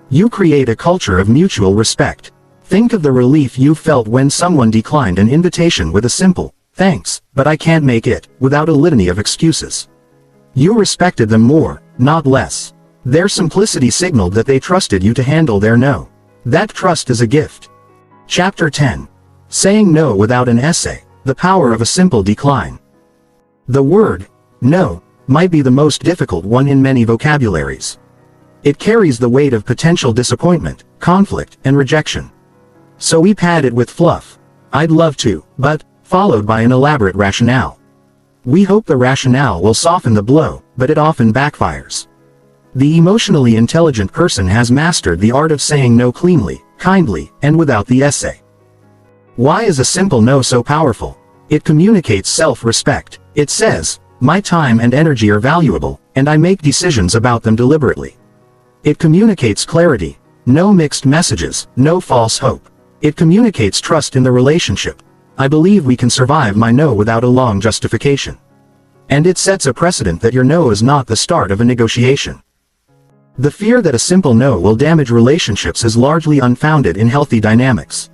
You create a culture of mutual respect. Think of the relief you felt when someone declined an invitation with a simple, "Thanks, but I can't make it," without a litany of excuses. You respected them more, not less. Their simplicity signaled that they trusted you to handle their no. That trust is a gift. Chapter 10. Saying no without an essay, the power of a simple decline. The word, no, might be the most difficult one in many vocabularies. It carries the weight of potential disappointment, conflict, and rejection. So we pad it with fluff. "I'd love to, but," followed by an elaborate rationale. We hope the rationale will soften the blow, but it often backfires. The emotionally intelligent person has mastered the art of saying no cleanly, kindly, and without the essay. Why is a simple no so powerful? It communicates self-respect. It says, "My time and energy are valuable, and I make decisions about them deliberately." It communicates clarity. No mixed messages, no false hope. It communicates trust in the relationship. "I believe we can survive my no without a long justification." And it sets a precedent that your no is not the start of a negotiation. The fear that a simple no will damage relationships is largely unfounded in healthy dynamics.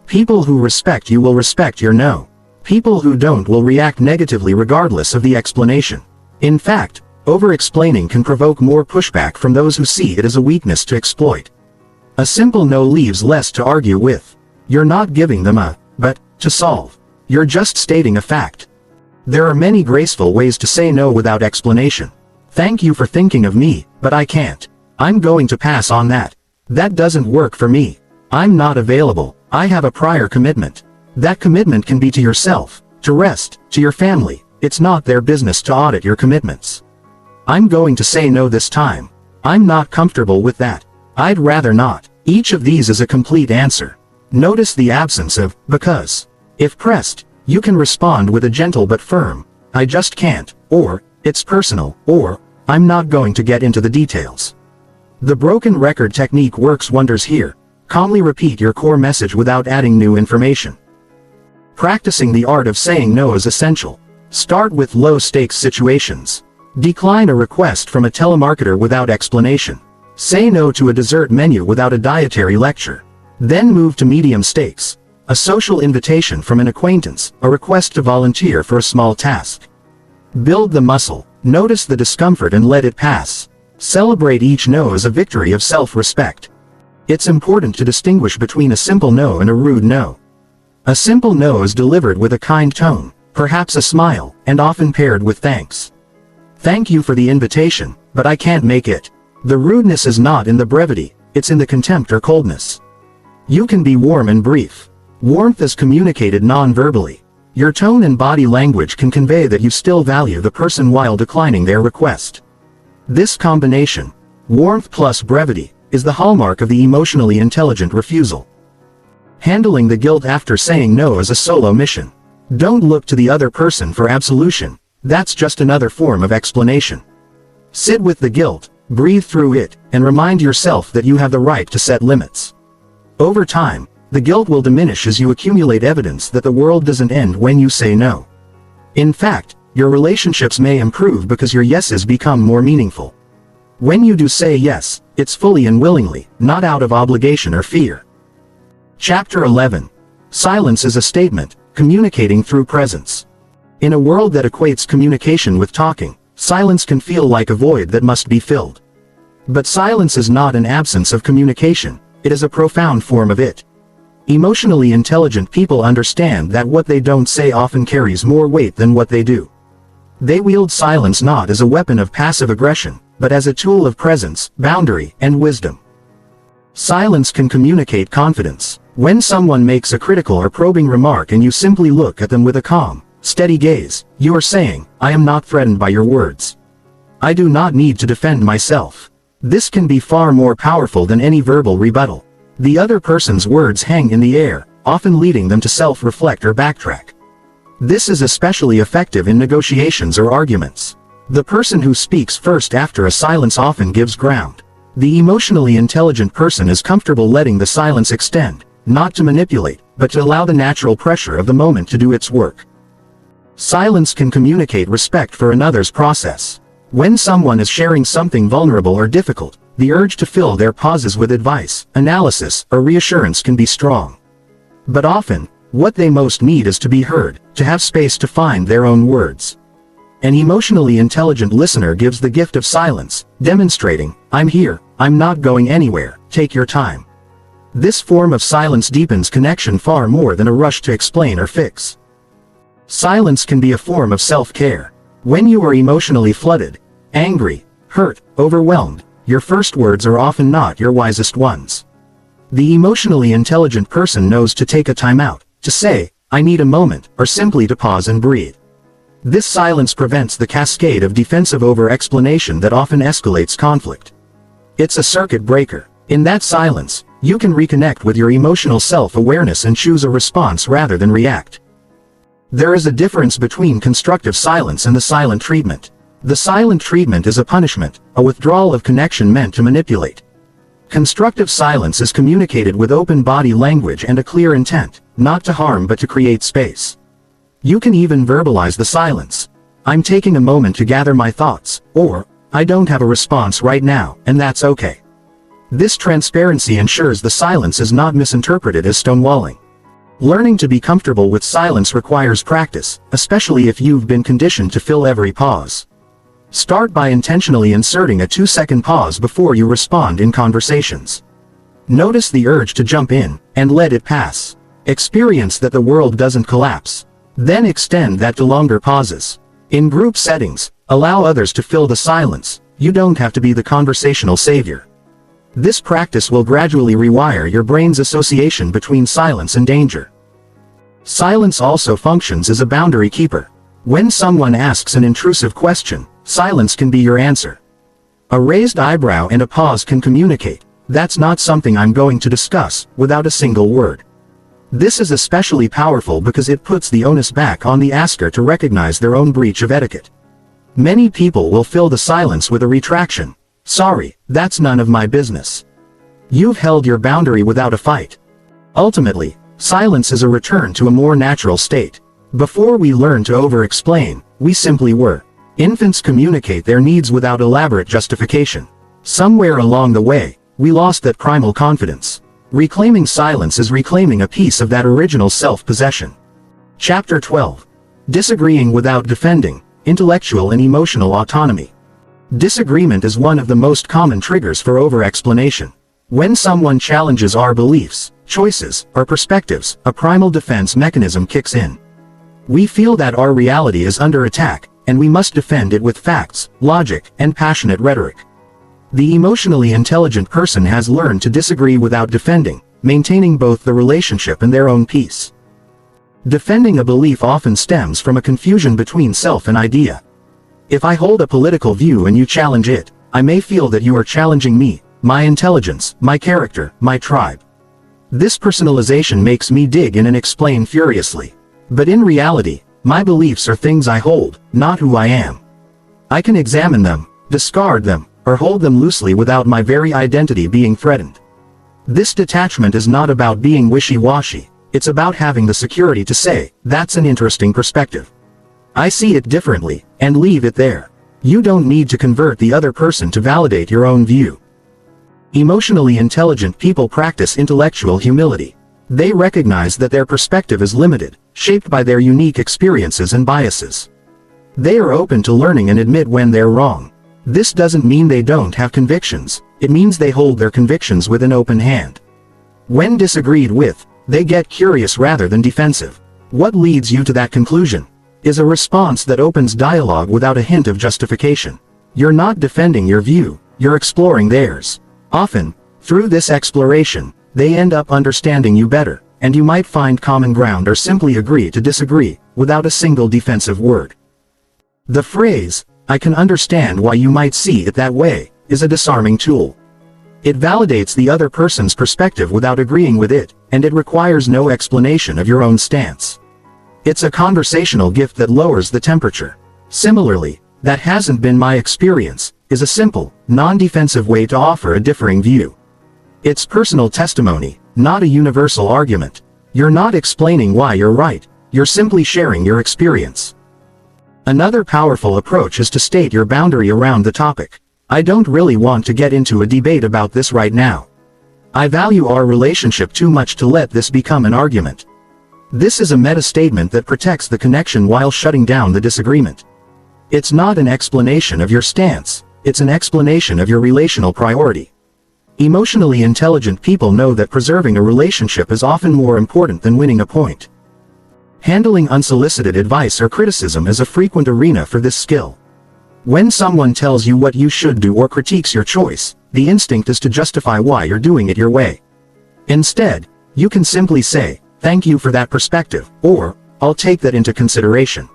People who respect you will respect your no. People who don't will react negatively regardless of the explanation. In fact, over-explaining can provoke more pushback from those who see it as a weakness to exploit. A simple no leaves less to argue with. You're not giving them a "but" to solve. You're just stating a fact. There are many graceful ways to say no without explanation. "Thank you for thinking of me, but I can't. I'm going to pass on that. That doesn't work for me. I'm not available. I have a prior commitment." That commitment can be to yourself, to rest, to your family. It's not their business to audit your commitments. "I'm going to say no this time. I'm not comfortable with that. I'd rather not." Each of these is a complete answer. Notice the absence of "because." If pressed, you can respond with a gentle but firm, "I just can't," or "It's personal," or "I'm not going to get into the details." The broken record technique works wonders here. Calmly repeat your core message without adding new information. Practicing the art of saying no is essential. Start with low-stakes situations. Decline a request from a telemarketer without explanation. Say no to a dessert menu without a dietary lecture. Then move to medium stakes. A social invitation from an acquaintance, a request to volunteer for a small task. Build the muscle. Notice the discomfort and let it pass. Celebrate each no as a victory of self-respect. It's important to distinguish between a simple no and a rude no. A simple no is delivered with a kind tone, perhaps a smile, and often paired with thanks. "Thank you for the invitation, but I can't make it." The rudeness is not in the brevity, it's in the contempt or coldness. You can be warm and brief. Warmth is communicated non-verbally. Your tone and body language can convey that you still value the person while declining their request. This combination, warmth plus brevity, is the hallmark of the emotionally intelligent refusal. Handling the guilt after saying no is a solo mission. Don't look to the other person for absolution. That's just another form of explanation. Sit with the guilt, breathe through it, and remind yourself that you have the right to set limits. Over time, the guilt will diminish as you accumulate evidence that the world doesn't end when you say no. In fact, your relationships may improve because your yeses become more meaningful. When you do say yes, it's fully and willingly, not out of obligation or fear. Chapter 11. Silence is a statement, communicating through presence. In a world that equates communication with talking, silence can feel like a void that must be filled. But silence is not an absence of communication, it is a profound form of it. Emotionally intelligent people understand that what they don't say often carries more weight than what they do. They wield silence not as a weapon of passive aggression, but as a tool of presence, boundary, and wisdom. Silence can communicate confidence. When someone makes a critical or probing remark and you simply look at them with a calm, steady gaze, you are saying, "I am not threatened by your words. I do not need to defend myself." This can be far more powerful than any verbal rebuttal. The other person's words hang in the air, often leading them to self-reflect or backtrack. This is especially effective in negotiations or arguments. The person who speaks first after a silence often gives ground. The emotionally intelligent person is comfortable letting the silence extend, not to manipulate, but to allow the natural pressure of the moment to do its work. Silence can communicate respect for another's process. When someone is sharing something vulnerable or difficult, the urge to fill their pauses with advice, analysis, or reassurance can be strong. But often, what they most need is to be heard, to have space to find their own words. An emotionally intelligent listener gives the gift of silence, demonstrating, "I'm here, I'm not going anywhere, take your time." This form of silence deepens connection far more than a rush to explain or fix. Silence can be a form of self-care. When you are emotionally flooded, angry, hurt, overwhelmed, your first words are often not your wisest ones. The emotionally intelligent person knows to take a time out, to say, "I need a moment," or simply to pause and breathe. This silence prevents the cascade of defensive over-explanation that often escalates conflict. It's a circuit breaker. In that silence, you can reconnect with your emotional self-awareness and choose a response rather than react. There is a difference between constructive silence and the silent treatment. The silent treatment is a punishment, a withdrawal of connection meant to manipulate. Constructive silence is communicated with open body language and a clear intent, not to harm but to create space. You can even verbalize the silence. "I'm taking a moment to gather my thoughts," or, "I don't have a response right now, and that's okay." This transparency ensures the silence is not misinterpreted as stonewalling. Learning to be comfortable with silence requires practice, especially if you've been conditioned to fill every pause. Start by intentionally inserting a 2-second pause before you respond in conversations. Notice the urge to jump in, and let it pass. Experience that the world doesn't collapse. Then extend that to longer pauses. In group settings, allow others to fill the silence. You don't have to be the conversational savior. This practice will gradually rewire your brain's association between silence and danger. Silence also functions as a boundary keeper. When someone asks an intrusive question, silence can be your answer. A raised eyebrow and a pause can communicate, "That's not something I'm going to discuss," without a single word. This is especially powerful because it puts the onus back on the asker to recognize their own breach of etiquette. Many people will fill the silence with a retraction. "Sorry, that's none of my business." You've held your boundary without a fight. Ultimately, silence is a return to a more natural state. Before we learn to over-explain, we simply were. Infants communicate their needs without elaborate justification. Somewhere along the way, we lost that primal confidence. Reclaiming silence is reclaiming a piece of that original self-possession. Chapter 12. Disagreeing without defending, intellectual and emotional autonomy. Disagreement is one of the most common triggers for over-explanation. When someone challenges our beliefs, choices, or perspectives, a primal defense mechanism kicks in. We feel that our reality is under attack, and we must defend it with facts, logic, and passionate rhetoric. The emotionally intelligent person has learned to disagree without defending, maintaining both the relationship and their own peace. Defending a belief often stems from a confusion between self and idea. If I hold a political view and you challenge it, I may feel that you are challenging me, my intelligence, my character, my tribe. This personalization makes me dig in and explain furiously. But in reality, my beliefs are things I hold, not who I am. I can examine them, discard them, or hold them loosely without my very identity being threatened. This detachment is not about being wishy-washy, it's about having the security to say, "That's an interesting perspective. I see it differently," and leave it there. You don't need to convert the other person to validate your own view. Emotionally intelligent people practice intellectual humility. They recognize that their perspective is limited, shaped by their unique experiences and biases. They are open to learning and admit when they're wrong. This doesn't mean they don't have convictions, it means they hold their convictions with an open hand. When disagreed with, they get curious rather than defensive. What leads you to that conclusion? Is a response that opens dialogue without a hint of justification. You're not defending your view, you're exploring theirs. Often, through this exploration, they end up understanding you better, and you might find common ground or simply agree to disagree, without a single defensive word. The phrase, "I can understand why you might see it that way," is a disarming tool. It validates the other person's perspective without agreeing with it, and it requires no explanation of your own stance. It's a conversational gift that lowers the temperature. Similarly, "That hasn't been my experience," is a simple, non-defensive way to offer a differing view. It's personal testimony, not a universal argument. You're not explaining why you're right, you're simply sharing your experience. Another powerful approach is to state your boundary around the topic. "I don't really want to get into a debate about this right now. I value our relationship too much to let this become an argument." This is a meta-statement that protects the connection while shutting down the disagreement. It's not an explanation of your stance, it's an explanation of your relational priority. Emotionally intelligent people know that preserving a relationship is often more important than winning a point. Handling unsolicited advice or criticism is a frequent arena for this skill. When someone tells you what you should do or critiques your choice, the instinct is to justify why you're doing it your way. Instead, you can simply say, "Thank you for that perspective," or, "I'll take that into consideration."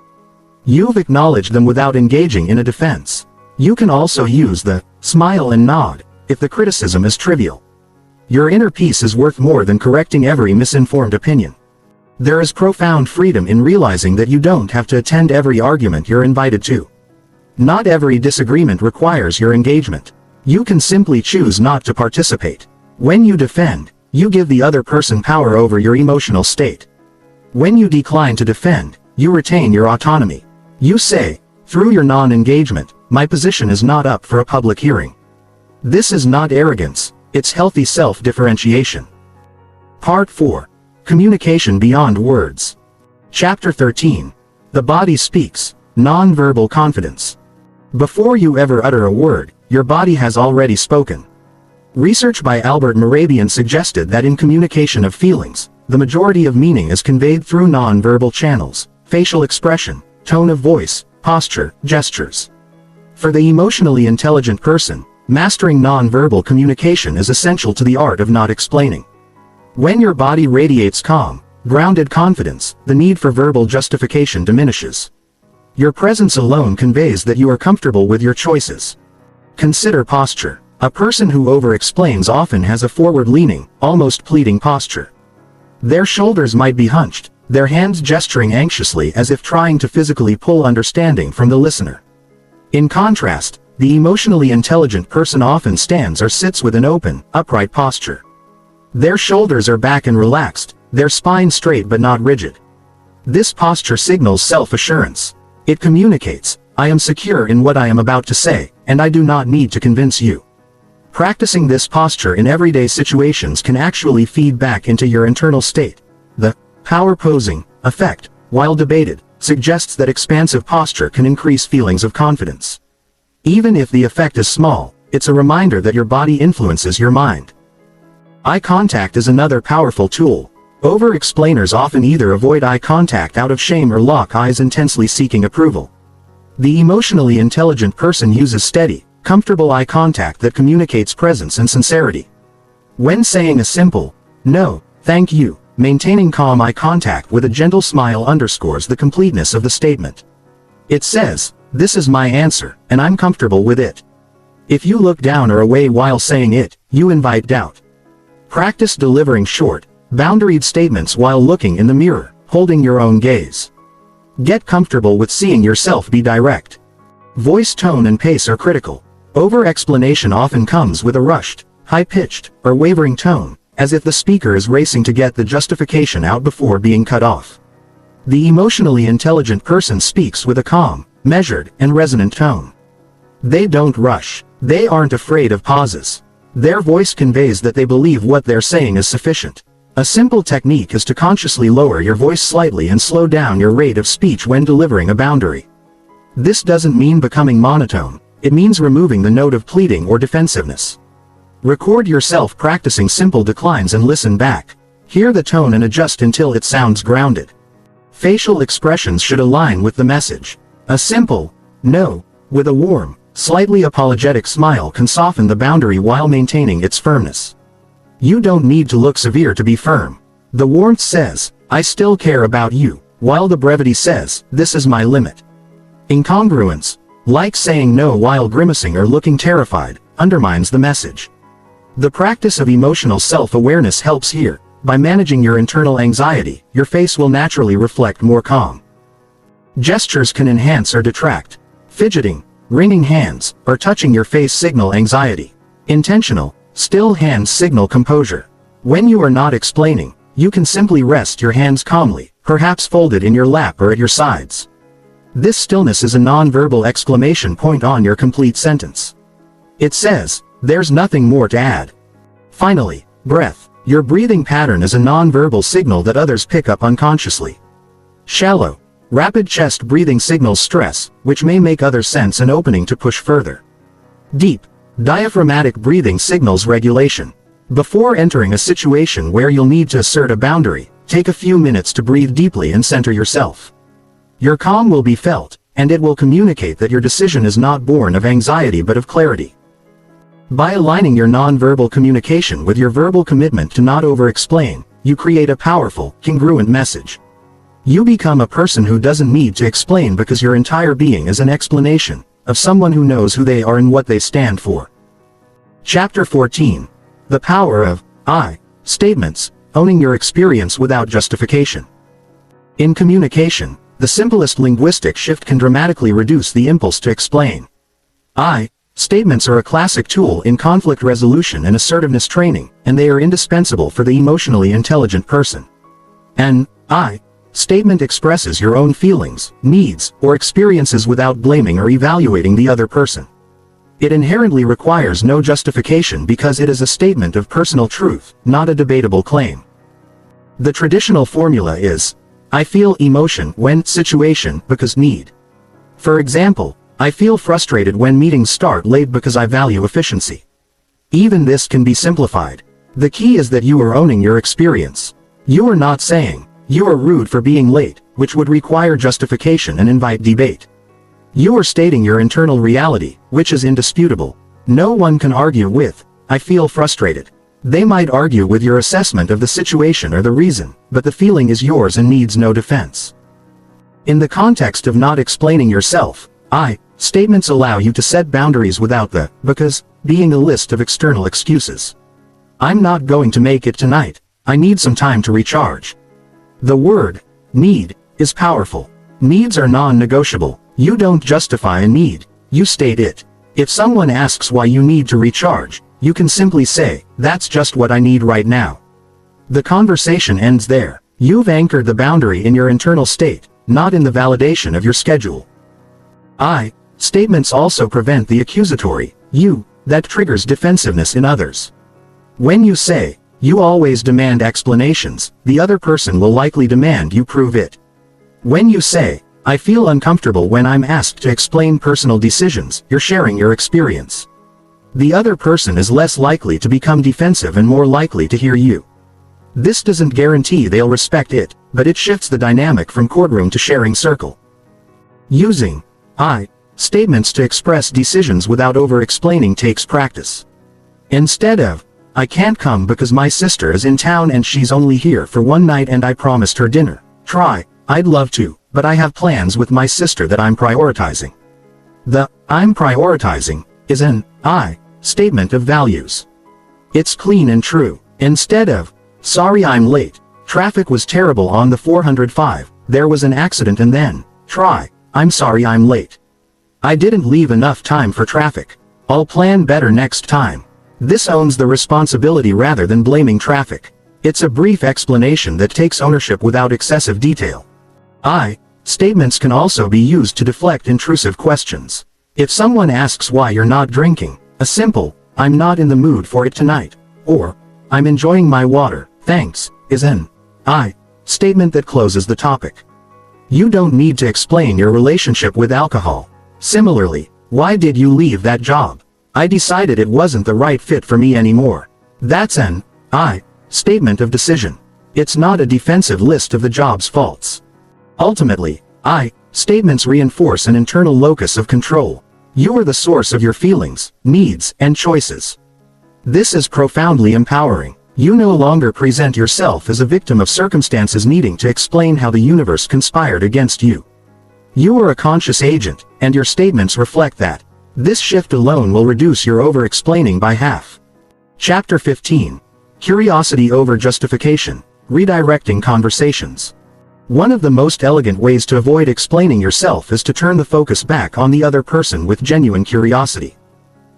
You've acknowledged them without engaging in a defense. You can also use the smile and nod if the criticism is trivial. Your inner peace is worth more than correcting every misinformed opinion. There is profound freedom in realizing that you don't have to attend every argument you're invited to. Not every disagreement requires your engagement. You can simply choose not to participate. When you defend, you give the other person power over your emotional state. When you decline to defend, you retain your autonomy. You say, "Through your non-engagement, my position is not up for a public hearing." This is not arrogance, it's healthy self-differentiation. Part 4. Communication Beyond Words. Chapter 13. The Body Speaks, Non-Verbal Confidence. Before you ever utter a word, your body has already spoken. Research by Albert Mehrabian suggested that in communication of feelings, the majority of meaning is conveyed through non-verbal channels: facial expression, tone of voice, posture, gestures. For the emotionally intelligent person, mastering non-verbal communication is essential to the art of not explaining. When your body radiates calm, grounded confidence, the need for verbal justification diminishes. Your presence alone conveys that you are comfortable with your choices. Consider posture. A person who over-explains often has a forward-leaning, almost pleading posture. Their shoulders might be hunched, their hands gesturing anxiously as if trying to physically pull understanding from the listener. In contrast, the emotionally intelligent person often stands or sits with an open, upright posture. Their shoulders are back and relaxed, their spine straight but not rigid. This posture signals self-assurance. It communicates, "I am secure in what I am about to say, and I do not need to convince you." Practicing this posture in everyday situations can actually feed back into your internal state. The power posing effect, while debated, suggests that expansive posture can increase feelings of confidence. Even if the effect is small, it's a reminder that your body influences your mind. Eye contact is another powerful tool. Over-explainers often either avoid eye contact out of shame or lock eyes intensely seeking approval. The emotionally intelligent person uses steady, comfortable eye contact that communicates presence and sincerity. When saying a simple, "No, thank you," maintaining calm eye contact with a gentle smile underscores the completeness of the statement. It says, "This is my answer, and I'm comfortable with it." If you look down or away while saying it, you invite doubt. Practice delivering short, boundaried statements while looking in the mirror, holding your own gaze. Get comfortable with seeing yourself be direct. Voice tone and pace are critical. Over-explanation often comes with a rushed, high-pitched, or wavering tone, as if the speaker is racing to get the justification out before being cut off. The emotionally intelligent person speaks with a calm, measured, and resonant tone. They don't rush. They aren't afraid of pauses. Their voice conveys that they believe what they're saying is sufficient. A simple technique is to consciously lower your voice slightly and slow down your rate of speech when delivering a boundary. This doesn't mean becoming monotone. It means removing the note of pleading or defensiveness. Record yourself practicing simple declines and listen back. Hear the tone and adjust until it sounds grounded. Facial expressions should align with the message. A simple no with a warm, slightly apologetic smile can soften the boundary while maintaining its firmness. You don't need to look severe to be firm. The warmth says, I still care about you, while the brevity says, this is my limit. Incongruence, like saying no while grimacing or looking terrified, undermines the message. The practice of emotional self-awareness helps here. By managing your internal anxiety, your face will naturally reflect more calm. Gestures can enhance or detract. Fidgeting, wringing hands, or touching your face signal anxiety. Intentional, still hands signal composure. When you are not explaining, you can simply rest your hands calmly, perhaps folded in your lap or at your sides. This stillness is a non-verbal exclamation point on your complete sentence. It says, there's nothing more to add. Finally, breath. Your breathing pattern is a non-verbal signal that others pick up unconsciously. Shallow, rapid chest breathing signals stress, which may make others sense an opening to push further. Deep, diaphragmatic breathing signals regulation. Before entering a situation where you'll need to assert a boundary, take a few minutes to breathe deeply and center yourself. Your calm will be felt, and it will communicate that your decision is not born of anxiety but of clarity. By aligning your non-verbal communication with your verbal commitment to not over-explain, you create a powerful, congruent message. You become a person who doesn't need to explain because your entire being is an explanation of someone who knows who they are and what they stand for. Chapter 14. The Power of I Statements, Owning Your Experience Without Justification. In communication, the simplest linguistic shift can dramatically reduce the impulse to explain. I Statements are a classic tool in conflict resolution and assertiveness training, and they are indispensable for the emotionally intelligent person. An I statement expresses your own feelings, needs, or experiences without blaming or evaluating the other person. It inherently requires no justification because it is a statement of personal truth, not a debatable claim. The traditional formula is, I feel emotion when situation because need. For example, I feel frustrated when meetings start late because I value efficiency. Even this can be simplified. The key is that you are owning your experience. You are not saying, you are rude for being late, which would require justification and invite debate. You are stating your internal reality, which is indisputable. No one can argue with, I feel frustrated. They might argue with your assessment of the situation or the reason, but the feeling is yours and needs no defense. In the context of not explaining yourself, I statements allow you to set boundaries without the because being a list of external excuses. I'm not going to make it tonight. I need some time to recharge. The word need is powerful. Needs are non-negotiable. You don't justify a need, you state it. If someone asks why you need to recharge, you can simply say, that's just what I need right now. The conversation ends there. You've anchored the boundary in your internal state, not in the validation of your schedule. I statements also prevent the accusatory you that triggers defensiveness in others. When you say, you always demand explanations, the other person will likely demand you prove it. When you say, I feel uncomfortable when I'm asked to explain personal decisions, you're sharing your experience. The other person is less likely to become defensive and more likely to hear you. This doesn't guarantee they'll respect it, but it shifts the dynamic from courtroom to sharing circle. Using I statements to express decisions without over-explaining takes practice. Instead of, I can't come because my sister is in town and she's only here for one night and I promised her dinner, try, I'd love to, but I have plans with my sister that I'm prioritizing. The I'm prioritizing is an I statement of values. It's clean and true. Instead of, sorry I'm late, traffic was terrible on the 405, there was an accident and then, try, I'm sorry I'm late. I didn't leave enough time for traffic. I'll plan better next time. This owns the responsibility rather than blaming traffic. It's a brief explanation that takes ownership without excessive detail. I statements can also be used to deflect intrusive questions. If someone asks why you're not drinking, a simple, I'm not in the mood for it tonight, or, I'm enjoying my water, thanks, is an I statement that closes the topic. You don't need to explain your relationship with alcohol. Similarly, Why did you leave that job? I decided it wasn't the right fit for me anymore. That's an I statement of decision. It's not a defensive list of the job's faults. Ultimately, I statements reinforce an internal locus of control. You are the source of your feelings, needs, and choices. This is profoundly empowering. You no longer present yourself as a victim of circumstances needing to explain how the universe conspired against you. You are a conscious agent, and your statements reflect that. This shift alone will reduce your over-explaining by half. Chapter 15. Curiosity over justification. Redirecting conversations. One of the most elegant ways to avoid explaining yourself is to turn the focus back on the other person with genuine curiosity.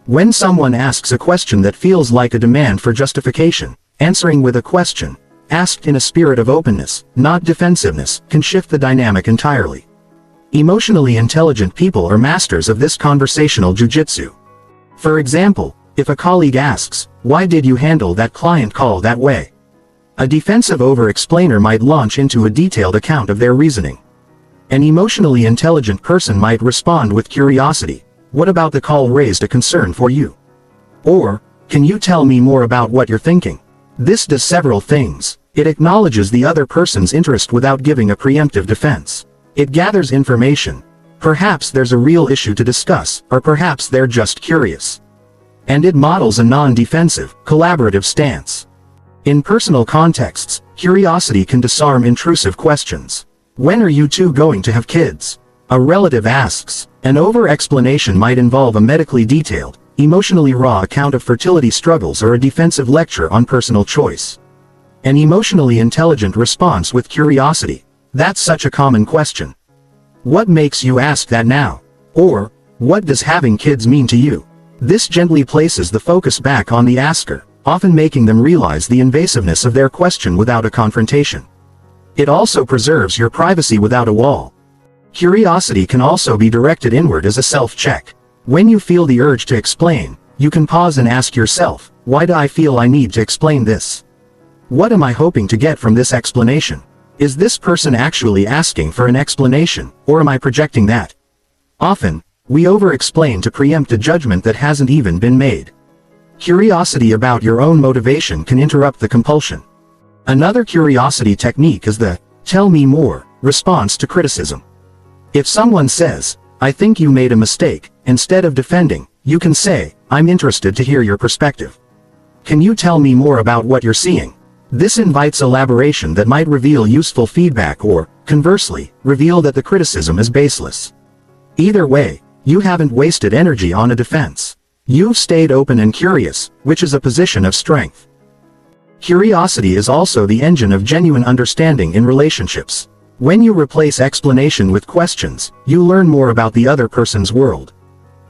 When someone asks a question that feels like a demand for justification, answering with a question, asked in a spirit of openness, not defensiveness, can shift the dynamic entirely. Emotionally intelligent people are masters of this conversational jujitsu. For example, if a colleague asks, "Why did you handle that client call that way?" A defensive over-explainer might launch into a detailed account of their reasoning. An emotionally intelligent person might respond with curiosity, "What about the call raised a concern for you?" Or, "Can you tell me more about what you're thinking?" This does several things. It acknowledges the other person's interest without giving a preemptive defense. It gathers information. Perhaps there's a real issue to discuss, or perhaps they're just curious. And it models a non-defensive, collaborative stance. In personal contexts, curiosity can disarm intrusive questions. "When are you two going to have kids?" a relative asks. An over-explanation might involve a medically detailed, emotionally raw account of fertility struggles or a defensive lecture on personal choice. An emotionally intelligent response with curiosity. "That's such a common question. What makes you ask that now?" Or, "What does having kids mean to you?" This gently places the focus back on the asker, often making them realize the invasiveness of their question without a confrontation. It also preserves your privacy without a wall. Curiosity can also be directed inward as a self-check. When you feel the urge to explain, you can pause and ask yourself, "Why do I feel I need to explain this? What am I hoping to get from this explanation? Is this person actually asking for an explanation, or am I projecting that?" Often, we over-explain to preempt a judgment that hasn't even been made. Curiosity about your own motivation can interrupt the compulsion. Another curiosity technique is the "tell me more" response to criticism. If someone says, "I think you made a mistake," instead of defending, you can say, "I'm interested to hear your perspective. Can you tell me more about what you're seeing?" This invites elaboration that might reveal useful feedback or, conversely, reveal that the criticism is baseless. Either way, you haven't wasted energy on a defense. You've stayed open and curious, which is a position of strength. Curiosity is also the engine of genuine understanding in relationships. When you replace explanation with questions, you learn more about the other person's world.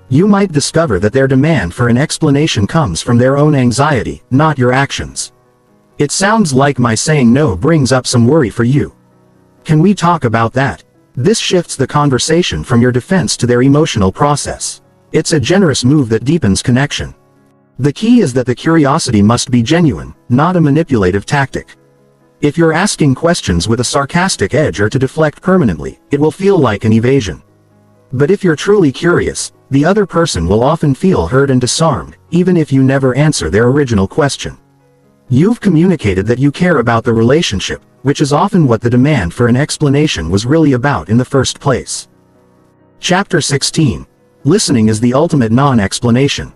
You might discover that their demand for an explanation comes from their own anxiety, not your actions. "It sounds like my saying no brings up some worry for you. Can we talk about that?" This shifts the conversation from your defense to their emotional process. It's a generous move that deepens connection. The key is that the curiosity must be genuine, not a manipulative tactic. If you're asking questions with a sarcastic edge or to deflect permanently, it will feel like an evasion. But if you're truly curious, the other person will often feel heard and disarmed, even if you never answer their original question. You've communicated that you care about the relationship, which is often what the demand for an explanation was really about in the first place. Chapter 16. Listening is the ultimate non-explanation.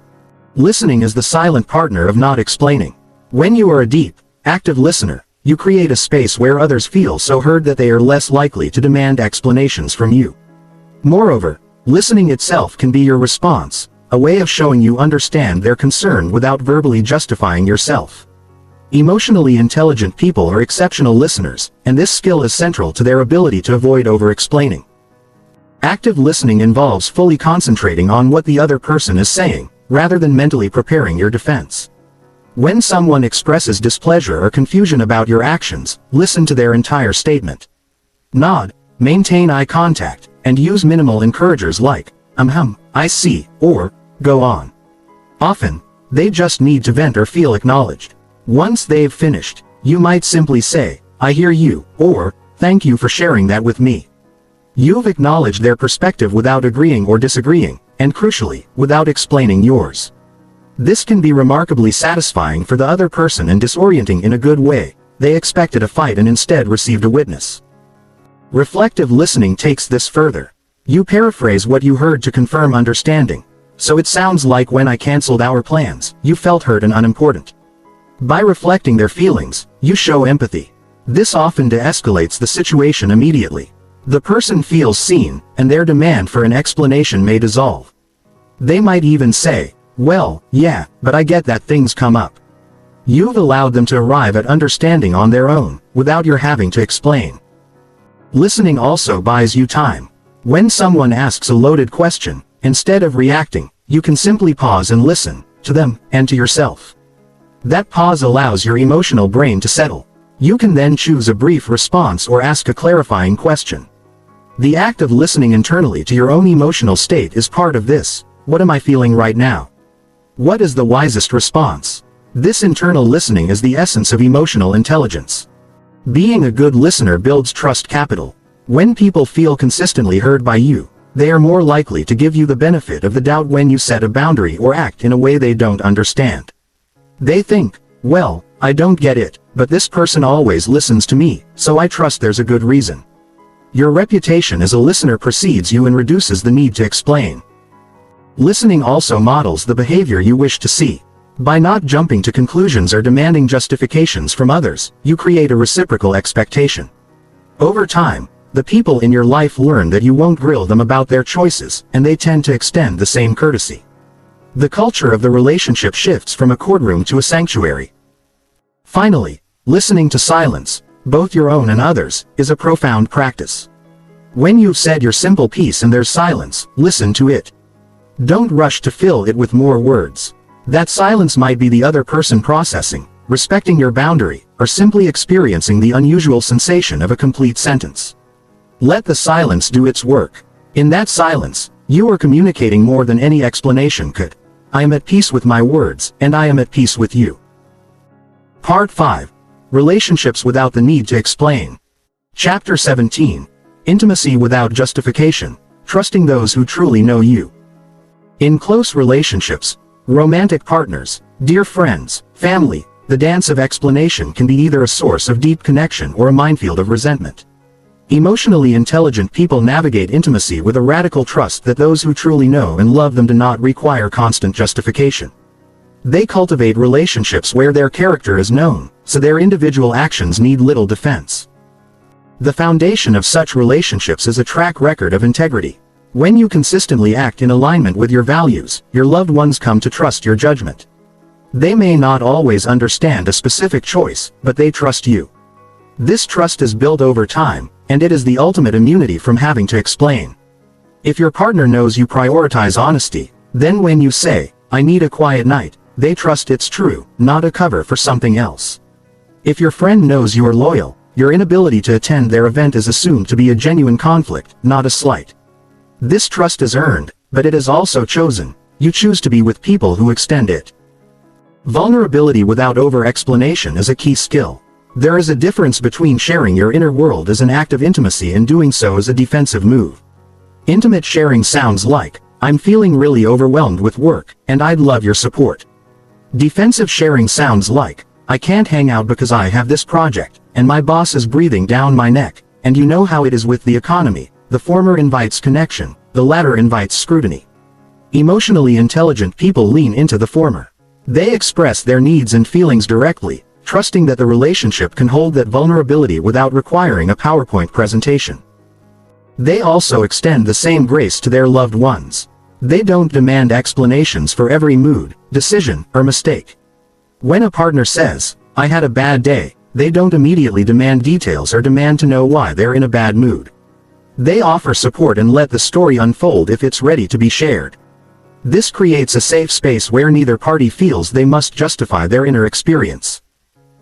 Listening is the silent partner of not explaining. When you are a deep, active listener, you create a space where others feel so heard that they are less likely to demand explanations from you. Moreover, listening itself can be your response, a way of showing you understand their concern without verbally justifying yourself. Emotionally intelligent people are exceptional listeners, and this skill is central to their ability to avoid over-explaining. Active listening involves fully concentrating on what the other person is saying, rather than mentally preparing your defense. When someone expresses displeasure or confusion about your actions, listen to their entire statement. Nod, maintain eye contact, and use minimal encouragers like, I see, or, go on. Often, they just need to vent or feel acknowledged. Once they've finished, you might simply say, "I hear you," or, "Thank you for sharing that with me." You've acknowledged their perspective without agreeing or disagreeing, and crucially, without explaining yours. This can be remarkably satisfying for the other person and disorienting in a good way. They expected a fight and instead received a witness. Reflective listening takes this further. You paraphrase what you heard to confirm understanding. So it sounds like when I canceled our plans, you felt hurt and unimportant. By reflecting their feelings, you show empathy. This often de-escalates the situation immediately. The person feels seen, and their demand for an explanation may dissolve. They might even say, "Well, yeah, but I get that things come up." You've allowed them to arrive at understanding on their own, without your having to explain. Listening also buys you time. When someone asks a loaded question, instead of reacting, you can simply pause and listen, to them, and to yourself. That pause allows your emotional brain to settle. You can then choose a brief response or ask a clarifying question. The act of listening internally to your own emotional state is part of this. What am I feeling right now? What is the wisest response? This internal listening is the essence of emotional intelligence. Being a good listener builds trust capital. When people feel consistently heard by you, they are more likely to give you the benefit of the doubt when you set a boundary or act in a way they don't understand. They think, well, I don't get it, but this person always listens to me, so I trust there's a good reason. Your reputation as a listener precedes you and reduces the need to explain. Listening also models the behavior you wish to see. By not jumping to conclusions or demanding justifications from others, you create a reciprocal expectation. Over time, the people in your life learn that you won't grill them about their choices, and they tend to extend the same courtesy. The culture of the relationship shifts from a courtroom to a sanctuary. Finally, listening to silence, both your own and others, is a profound practice. When you've said your simple piece and there's silence, listen to it. Don't rush to fill it with more words. That silence might be the other person processing, respecting your boundary, or simply experiencing the unusual sensation of a complete sentence. Let the silence do its work. In that silence, you are communicating more than any explanation could. I am at peace with my words, and I am at peace with you. Part 5. Relationships without the need to explain. Chapter 17. Intimacy without justification. Trusting those who truly know you. In close relationships, romantic partners, dear friends, family, the dance of explanation can be either a source of deep connection or a minefield of resentment. Emotionally intelligent people navigate intimacy with a radical trust that those who truly know and love them do not require constant justification. They cultivate relationships where their character is known, so their individual actions need little defense. The foundation of such relationships is a track record of integrity. When you consistently act in alignment with your values, your loved ones come to trust your judgment. They may not always understand a specific choice, but they trust you. This trust is built over time, and it is the ultimate immunity from having to explain. If your partner knows you prioritize honesty, then when you say, "I need a quiet night," they trust it's true, not a cover for something else. If your friend knows you are loyal, your inability to attend their event is assumed to be a genuine conflict, not a slight. This trust is earned, but it is also chosen. You choose to be with people who extend it. Vulnerability without over-explanation is a key skill. There is a difference between sharing your inner world as an act of intimacy and doing so as a defensive move. Intimate sharing sounds like, "I'm feeling really overwhelmed with work, and I'd love your support." Defensive sharing sounds like, "I can't hang out because I have this project, and my boss is breathing down my neck, and you know how it is with the economy." The former invites connection, the latter invites scrutiny. Emotionally intelligent people lean into the former. They express their needs and feelings directly, trusting that the relationship can hold that vulnerability without requiring a PowerPoint presentation. They also extend the same grace to their loved ones. They don't demand explanations for every mood, decision, or mistake. When a partner says, "I had a bad day," they don't immediately demand details or demand to know why they're in a bad mood. They offer support and let the story unfold if it's ready to be shared. This creates a safe space where neither party feels they must justify their inner experience.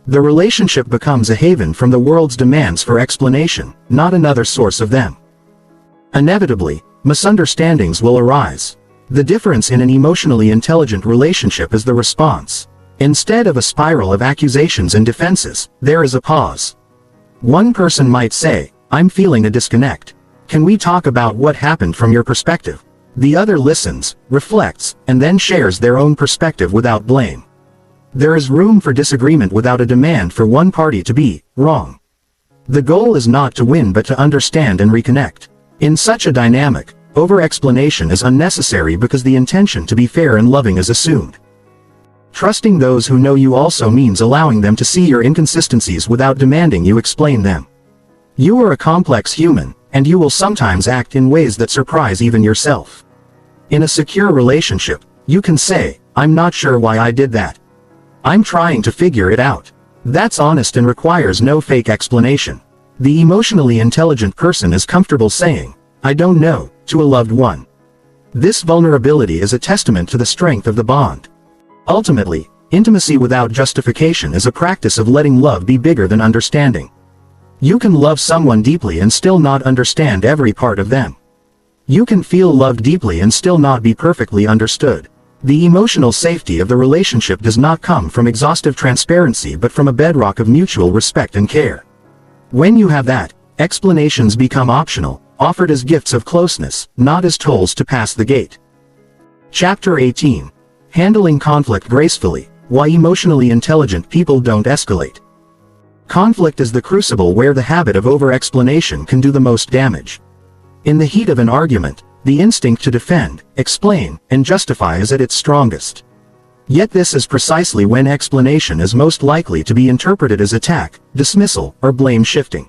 The relationship becomes a haven from the world's demands for explanation, not another source of them. Inevitably, misunderstandings will arise. The difference in an emotionally intelligent relationship is the response. Instead of a spiral of accusations and defenses, there is a pause. One person might say, "I'm feeling a disconnect. Can we talk about what happened from your perspective?" The other listens, reflects, and then shares their own perspective without blame. There is room for disagreement without a demand for one party to be wrong. The goal is not to win but to understand and reconnect. In such a dynamic, over-explanation is unnecessary because the intention to be fair and loving is assumed. Trusting those who know you also means allowing them to see your inconsistencies without demanding you explain them. You are a complex human, and you will sometimes act in ways that surprise even yourself. In a secure relationship, you can say, "I'm not sure why I did that. I'm trying to figure it out." That's honest and requires no fake explanation. The emotionally intelligent person is comfortable saying, "I don't know," to a loved one. This vulnerability is a testament to the strength of the bond. Ultimately, intimacy without justification is a practice of letting love be bigger than understanding. You can love someone deeply and still not understand every part of them. You can feel loved deeply and still not be perfectly understood. The emotional safety of the relationship does not come from exhaustive transparency but from a bedrock of mutual respect and care. When you have that, explanations become optional, offered as gifts of closeness, not as tolls to pass the gate. Chapter 18. Handling conflict gracefully, why emotionally intelligent people don't escalate. Conflict is the crucible where the habit of over-explanation can do the most damage. In the heat of an argument, the instinct to defend, explain, and justify is at its strongest. Yet this is precisely when explanation is most likely to be interpreted as attack, dismissal, or blame shifting.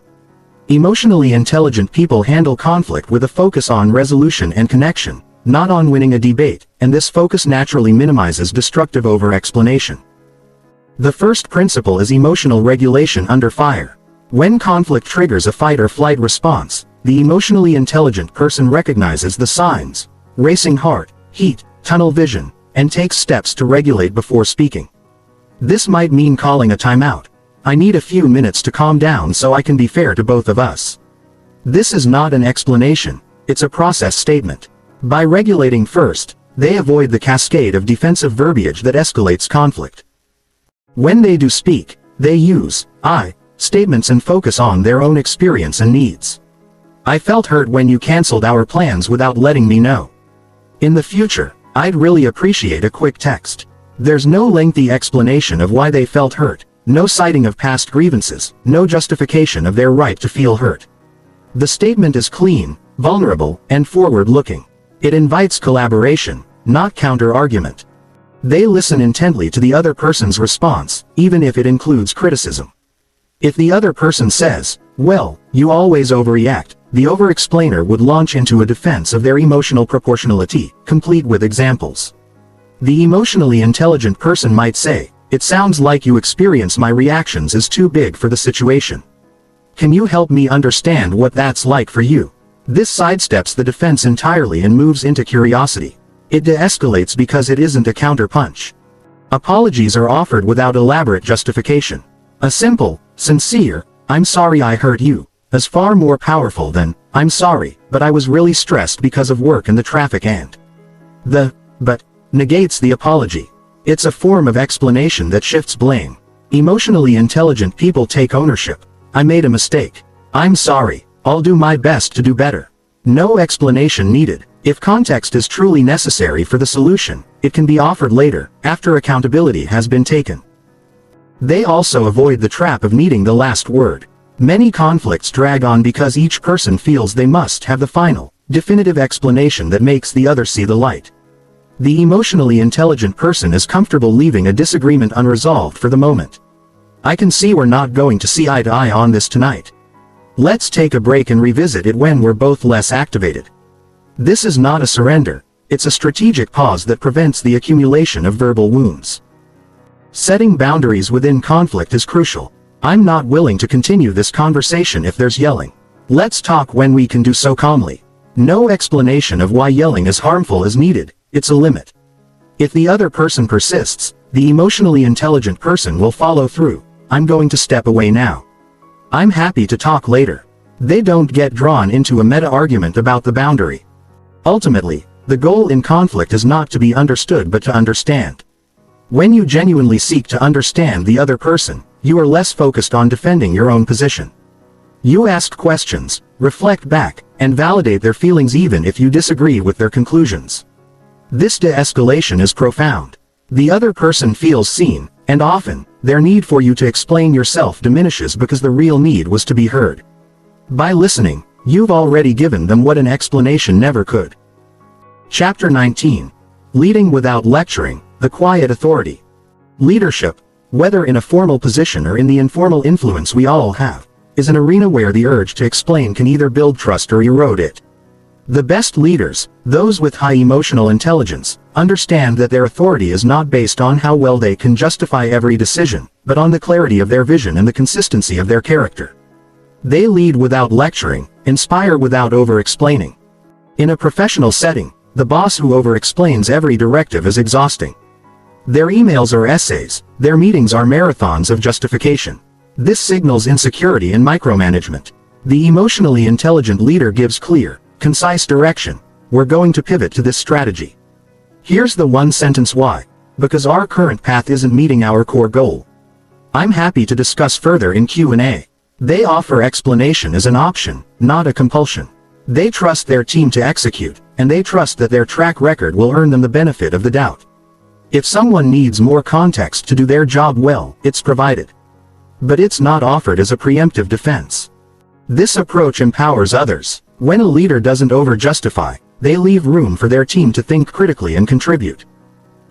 Emotionally intelligent people handle conflict with a focus on resolution and connection, not on winning a debate, and this focus naturally minimizes destructive over-explanation. The first principle is emotional regulation under fire. When conflict triggers a fight or flight response, the emotionally intelligent person recognizes the signs: racing heart, heat, tunnel vision, and takes steps to regulate before speaking. This might mean calling a timeout. "I need a few minutes to calm down so I can be fair to both of us." This is not an explanation, it's a process statement. By regulating first, they avoid the cascade of defensive verbiage that escalates conflict. When they do speak, they use "I" statements and focus on their own experience and needs. "I felt hurt when you canceled our plans without letting me know. In the future, I'd really appreciate a quick text." There's no lengthy explanation of why they felt hurt, no citing of past grievances, no justification of their right to feel hurt. The statement is clean, vulnerable, and forward-looking. It invites collaboration, not counter-argument. They listen intently to the other person's response, even if it includes criticism. If the other person says, "Well, you always overreact," the over-explainer would launch into a defense of their emotional proportionality, complete with examples. The emotionally intelligent person might say, "It sounds like you experience my reactions as too big for the situation. Can you help me understand what that's like for you?" This sidesteps the defense entirely and moves into curiosity. It de-escalates because it isn't a counter-punch. Apologies are offered without elaborate justification. A simple, sincere, "I'm sorry I hurt you," is far more powerful than, "I'm sorry, but I was really stressed because of work and the traffic and." The "but" negates the apology. It's a form of explanation that shifts blame. Emotionally intelligent people take ownership. "I made a mistake. I'm sorry. I'll do my best to do better." No explanation needed. If context is truly necessary for the solution, it can be offered later, after accountability has been taken. They also avoid the trap of needing the last word. Many conflicts drag on because each person feels they must have the final, definitive explanation that makes the other see the light. The emotionally intelligent person is comfortable leaving a disagreement unresolved for the moment. "I can see we're not going to see eye to eye on this tonight. Let's take a break and revisit it when we're both less activated." This is not a surrender, it's a strategic pause that prevents the accumulation of verbal wounds. Setting boundaries within conflict is crucial. "I'm not willing to continue this conversation if there's yelling. Let's talk when we can do so calmly." No explanation of why yelling is harmful is needed, it's a limit. If the other person persists, the emotionally intelligent person will follow through. "I'm going to step away now. I'm happy to talk later." They don't get drawn into a meta-argument about the boundary. Ultimately, the goal in conflict is not to be understood but to understand. When you genuinely seek to understand the other person, you are less focused on defending your own position. You ask questions, reflect back, and validate their feelings even if you disagree with their conclusions. This de-escalation is profound. The other person feels seen, and often, their need for you to explain yourself diminishes because the real need was to be heard. By listening, you've already given them what an explanation never could. Chapter 19. Leading without lecturing, the quiet authority. Leadership, whether in a formal position or in the informal influence we all have, is an arena where the urge to explain can either build trust or erode it. The best leaders, those with high emotional intelligence, understand that their authority is not based on how well they can justify every decision, but on the clarity of their vision and the consistency of their character. They lead without lecturing, inspire without over-explaining. In a professional setting, the boss who over-explains every directive is exhausting. Their emails are essays, their meetings are marathons of justification. This signals insecurity and micromanagement. The emotionally intelligent leader gives clear, concise direction. We're going to pivot to this strategy. Here's the one sentence why. Because our current path isn't meeting our core goal. I'm happy to discuss further in Q&A. They offer explanation as an option, not a compulsion. They trust their team to execute, and they trust that their track record will earn them the benefit of the doubt. If someone needs more context to do their job well, it's provided. But it's not offered as a preemptive defense. This approach empowers others. When a leader doesn't over-justify, they leave room for their team to think critically and contribute.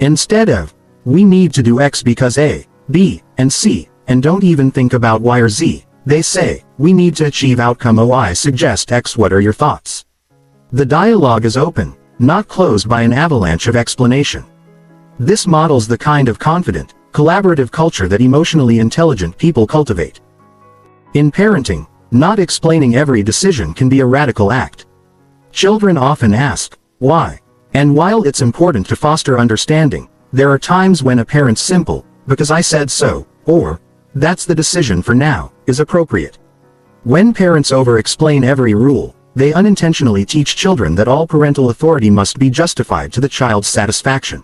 Instead of, we need to do X because A, B, and C, and don't even think about Y or Z, they say, we need to achieve outcome OI suggest X. What are your thoughts? The dialogue is open, not closed by an avalanche of explanation. This models the kind of confident, collaborative culture that emotionally intelligent people cultivate. In parenting, not explaining every decision can be a radical act. Children often ask, why? And while it's important to foster understanding, there are times when a parent's simple, because I said so, or, that's the decision for now, is appropriate. When parents over-explain every rule, they unintentionally teach children that all parental authority must be justified to the child's satisfaction.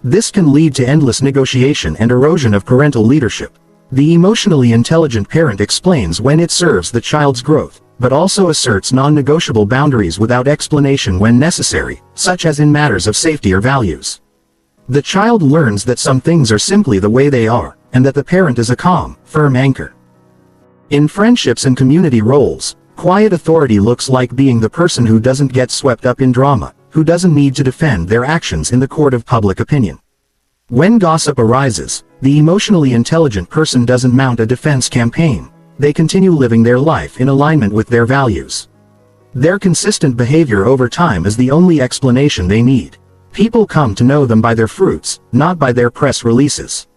This can lead to endless negotiation and erosion of parental leadership. The emotionally intelligent parent explains when it serves the child's growth, but also asserts non-negotiable boundaries without explanation when necessary, such as in matters of safety or values. The child learns that some things are simply the way they are, and that the parent is a calm, firm anchor. In friendships and community roles, quiet authority looks like being the person who doesn't get swept up in drama, who doesn't need to defend their actions in the court of public opinion. When gossip arises, the emotionally intelligent person doesn't mount a defense campaign. They continue living their life in alignment with their values. Their consistent behavior over time is the only explanation they need. People come to know them by their fruits, not by their press releases.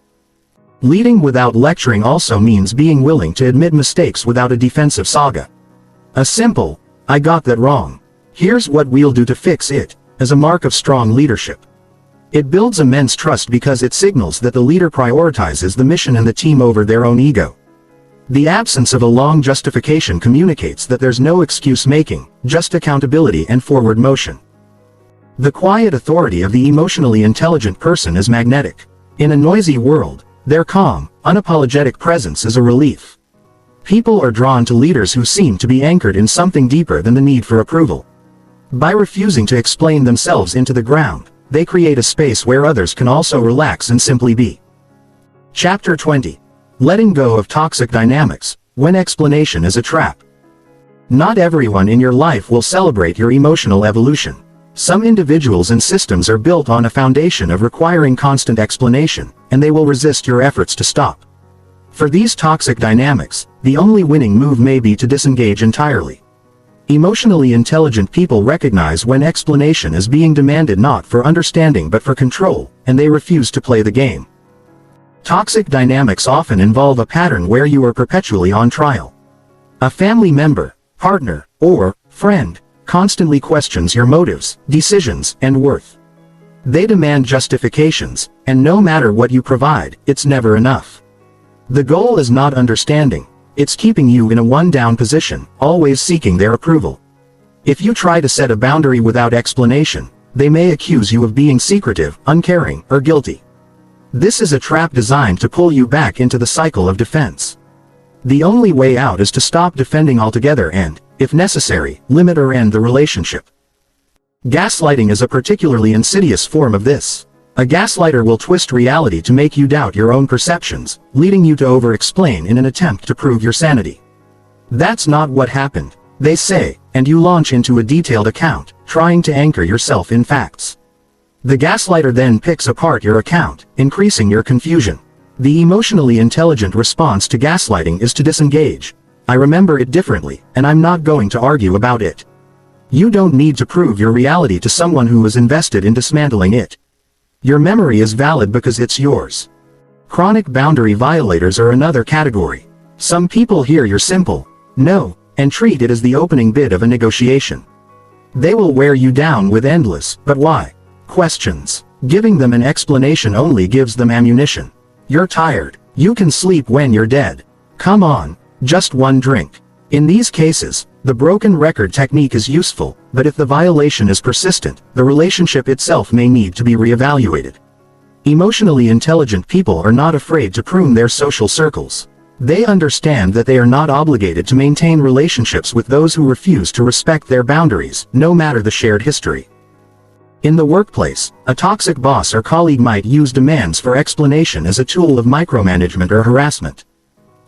Leading without lecturing also means being willing to admit mistakes without a defensive saga. A simple, I got that wrong. Here's what we'll do to fix it, as a mark of strong leadership. It builds immense trust because it signals that the leader prioritizes the mission and the team over their own ego. The absence of a long justification communicates that there's no excuse making, just accountability and forward motion. The quiet authority of the emotionally intelligent person is magnetic. In a noisy world, their calm, unapologetic presence is a relief. People are drawn to leaders who seem to be anchored in something deeper than the need for approval. By refusing to explain themselves into the ground, they create a space where others can also relax and simply be. Chapter 20. Letting go of toxic dynamics, when explanation is a trap. Not everyone in your life will celebrate your emotional evolution. Some individuals and systems are built on a foundation of requiring constant explanation, and they will resist your efforts to stop. For these toxic dynamics, the only winning move may be to disengage entirely. Emotionally intelligent people recognize when explanation is being demanded not for understanding but for control, and they refuse to play the game. Toxic dynamics often involve a pattern where you are perpetually on trial. A family member, partner, or friend constantly questions your motives, decisions, and worth. They demand justifications, and no matter what you provide, it's never enough. The goal is not understanding. It's keeping you in a one-down position, always seeking their approval. If you try to set a boundary without explanation, they may accuse you of being secretive, uncaring, or guilty. This is a trap designed to pull you back into the cycle of defense. The only way out is to stop defending altogether and, if necessary, limit or end the relationship. Gaslighting is a particularly insidious form of this. A gaslighter will twist reality to make you doubt your own perceptions, leading you to over-explain in an attempt to prove your sanity. That's not what happened, they say, and you launch into a detailed account, trying to anchor yourself in facts. The gaslighter then picks apart your account, increasing your confusion. The emotionally intelligent response to gaslighting is to disengage. I remember it differently, and I'm not going to argue about it. You don't need to prove your reality to someone who is invested in dismantling it. Your memory is valid because it's yours. Chronic boundary violators are another category. Some people hear your simple no and treat it as the opening bid of a negotiation. They will wear you down with endless "but why?" questions. Giving them an explanation only gives them ammunition. You're tired. You can sleep when you're dead. Come on, just one drink. In these cases, the broken record technique is useful, but if the violation is persistent, the relationship itself may need to be reevaluated. Emotionally intelligent people are not afraid to prune their social circles. They understand that they are not obligated to maintain relationships with those who refuse to respect their boundaries, no matter the shared history. In the workplace, a toxic boss or colleague might use demands for explanation as a tool of micromanagement or harassment.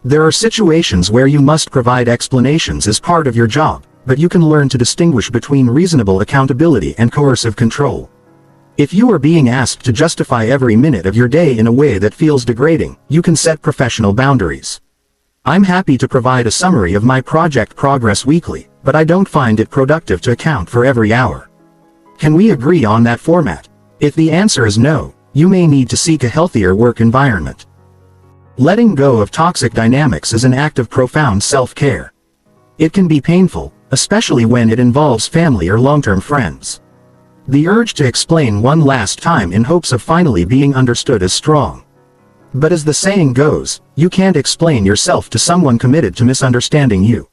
There are situations where you must provide explanations as part of your job, but you can learn to distinguish between reasonable accountability and coercive control. If you are being asked to justify every minute of your day in a way that feels degrading, you can set professional boundaries. I'm happy to provide a summary of my project progress weekly, but I don't find it productive to account for every hour. Can we agree on that format? If the answer is no, you may need to seek a healthier work environment. Letting go of toxic dynamics is an act of profound self-care. It can be painful, especially when it involves family or long-term friends. The urge to explain one last time in hopes of finally being understood is strong. But as the saying goes, you can't explain yourself to someone committed to misunderstanding you.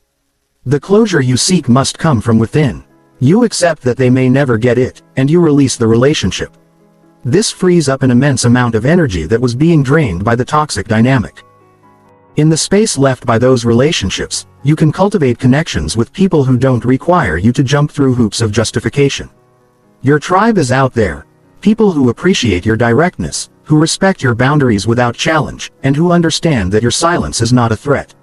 The closure you seek must come from within. You accept that they may never get it, and you release the relationship. This frees up an immense amount of energy that was being drained by the toxic dynamic. In the space left by those relationships, you can cultivate connections with people who don't require you to jump through hoops of justification. Your tribe is out there. People who appreciate your directness, who respect your boundaries without challenge, and who understand that your silence is not a threat.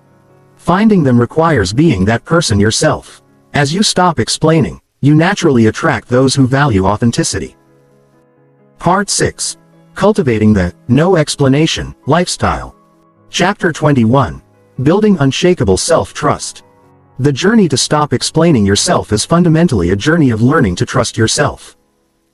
Finding them requires being that person yourself. As you stop explaining, you naturally attract those who value authenticity. Part 6. Cultivating the no explanation lifestyle. Chapter 21. Building unshakable self-trust. The journey to stop explaining yourself is fundamentally a journey of learning to trust yourself.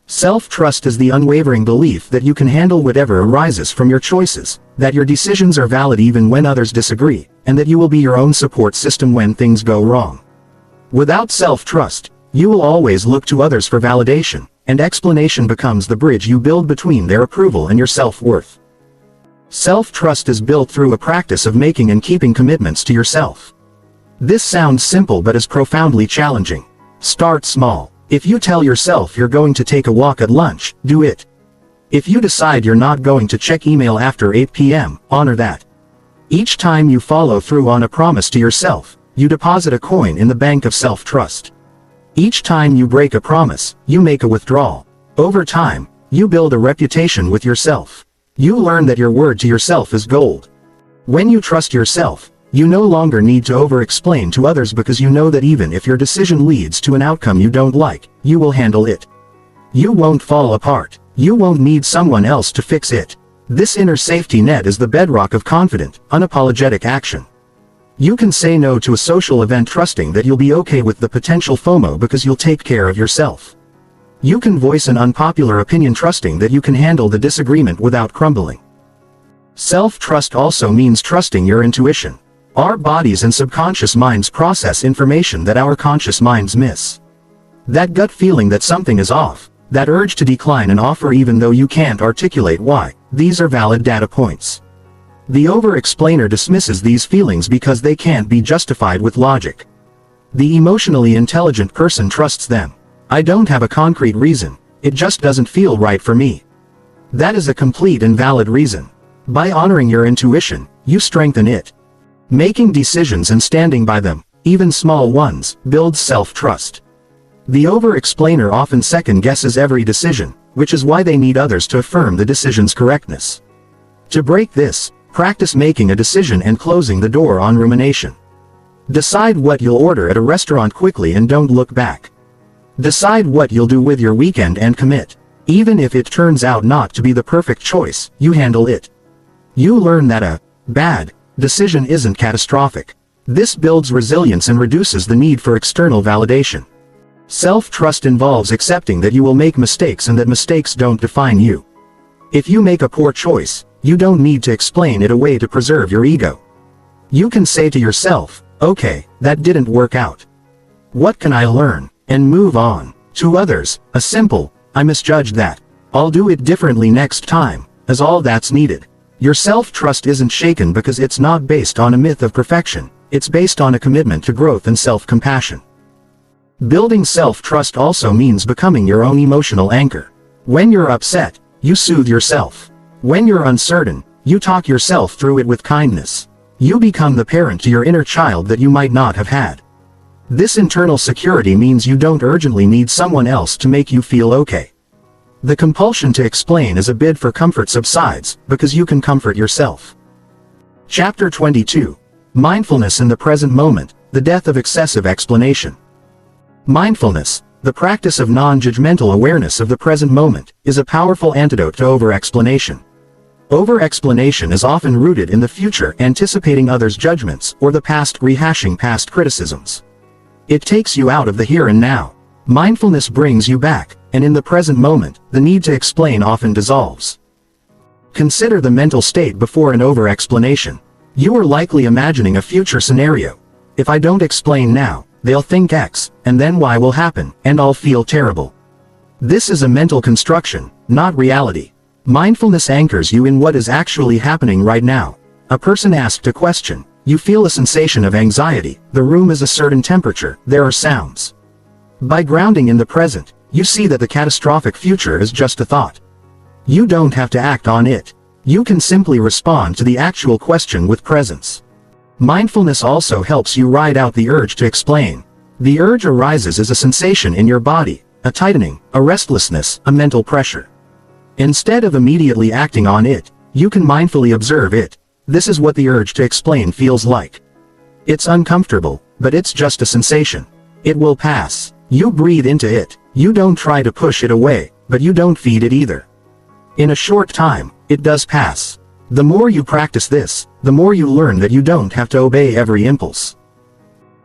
Self-trust is the unwavering belief that you can handle whatever arises from your choices, that your decisions are valid even when others disagree, and that you will be your own support system when things go wrong. Without self-trust, you will always look to others for validation, and explanation becomes the bridge you build between their approval and your self-worth. Self-trust is built through a practice of making and keeping commitments to yourself. This sounds simple but is profoundly challenging. Start small. If you tell yourself you're going to take a walk at lunch, do it. If you decide you're not going to check email after 8 p.m., honor that. Each time you follow through on a promise to yourself, you deposit a coin in the bank of self-trust. Each time you break a promise, you make a withdrawal. Over time, you build a reputation with yourself. You learn that your word to yourself is gold. When you trust yourself, you no longer need to over-explain to others because you know that even if your decision leads to an outcome you don't like, you will handle it. You won't fall apart. You won't need someone else to fix it. This inner safety net is the bedrock of confident, unapologetic action. You can say no to a social event trusting that you'll be okay with the potential FOMO because you'll take care of yourself. You can voice an unpopular opinion trusting that you can handle the disagreement without crumbling. Self-trust also means trusting your intuition. Our bodies and subconscious minds process information that our conscious minds miss. That gut feeling that something is off, that urge to decline an offer even though you can't articulate why, these are valid data points. The over-explainer dismisses these feelings because they can't be justified with logic. The emotionally intelligent person trusts them. I don't have a concrete reason, it just doesn't feel right for me. That is a complete and valid reason. By honoring your intuition, you strengthen it. Making decisions and standing by them, even small ones, builds self-trust. The over-explainer often second-guesses every decision, which is why they need others to affirm the decision's correctness. To break this, practice making a decision and closing the door on rumination. Decide what you'll order at a restaurant quickly and don't look back. Decide what you'll do with your weekend and commit. Even if it turns out not to be the perfect choice, you handle it. You learn that a bad decision isn't catastrophic. This builds resilience and reduces the need for external validation. Self-trust involves accepting that you will make mistakes and that mistakes don't define you. If you make a poor choice, you don't need to explain it away to preserve your ego. You can say to yourself, okay, that didn't work out. What can I learn? And move on. To others, a simple, I misjudged that. I'll do it differently next time, is all that's needed. Your self-trust isn't shaken because it's not based on a myth of perfection, it's based on a commitment to growth and self-compassion. Building self-trust also means becoming your own emotional anchor. When you're upset, you soothe yourself. When you're uncertain, you talk yourself through it with kindness. You become the parent to your inner child that you might not have had. This internal security means you don't urgently need someone else to make you feel okay. The compulsion to explain as a bid for comfort subsides, because you can comfort yourself. Chapter 22. Mindfulness in the present moment, the death of excessive explanation. Mindfulness, the practice of non-judgmental awareness of the present moment, is a powerful antidote to over-explanation. Over-explanation is often rooted in the future, anticipating others' judgments, or the past, rehashing past criticisms. It takes you out of the here and now. Mindfulness brings you back, and in the present moment, the need to explain often dissolves. Consider the mental state before an over-explanation. You are likely imagining a future scenario. If I don't explain now, they'll think X, and then Y will happen, and I'll feel terrible. This is a mental construction, not reality. Mindfulness anchors you in what is actually happening right now. A person asked a question. You feel a sensation of anxiety, the room is a certain temperature, there are sounds. By grounding in the present, you see that the catastrophic future is just a thought. You don't have to act on it. You can simply respond to the actual question with presence. Mindfulness also helps you ride out the urge to explain. The urge arises as a sensation in your body, a tightening, a restlessness, a mental pressure. Instead of immediately acting on it, you can mindfully observe it. This is what the urge to explain feels like. It's uncomfortable, but it's just a sensation. It will pass. You breathe into it. You don't try to push it away, but you don't feed it either. In a short time, it does pass. The more you practice this, the more you learn that you don't have to obey every impulse.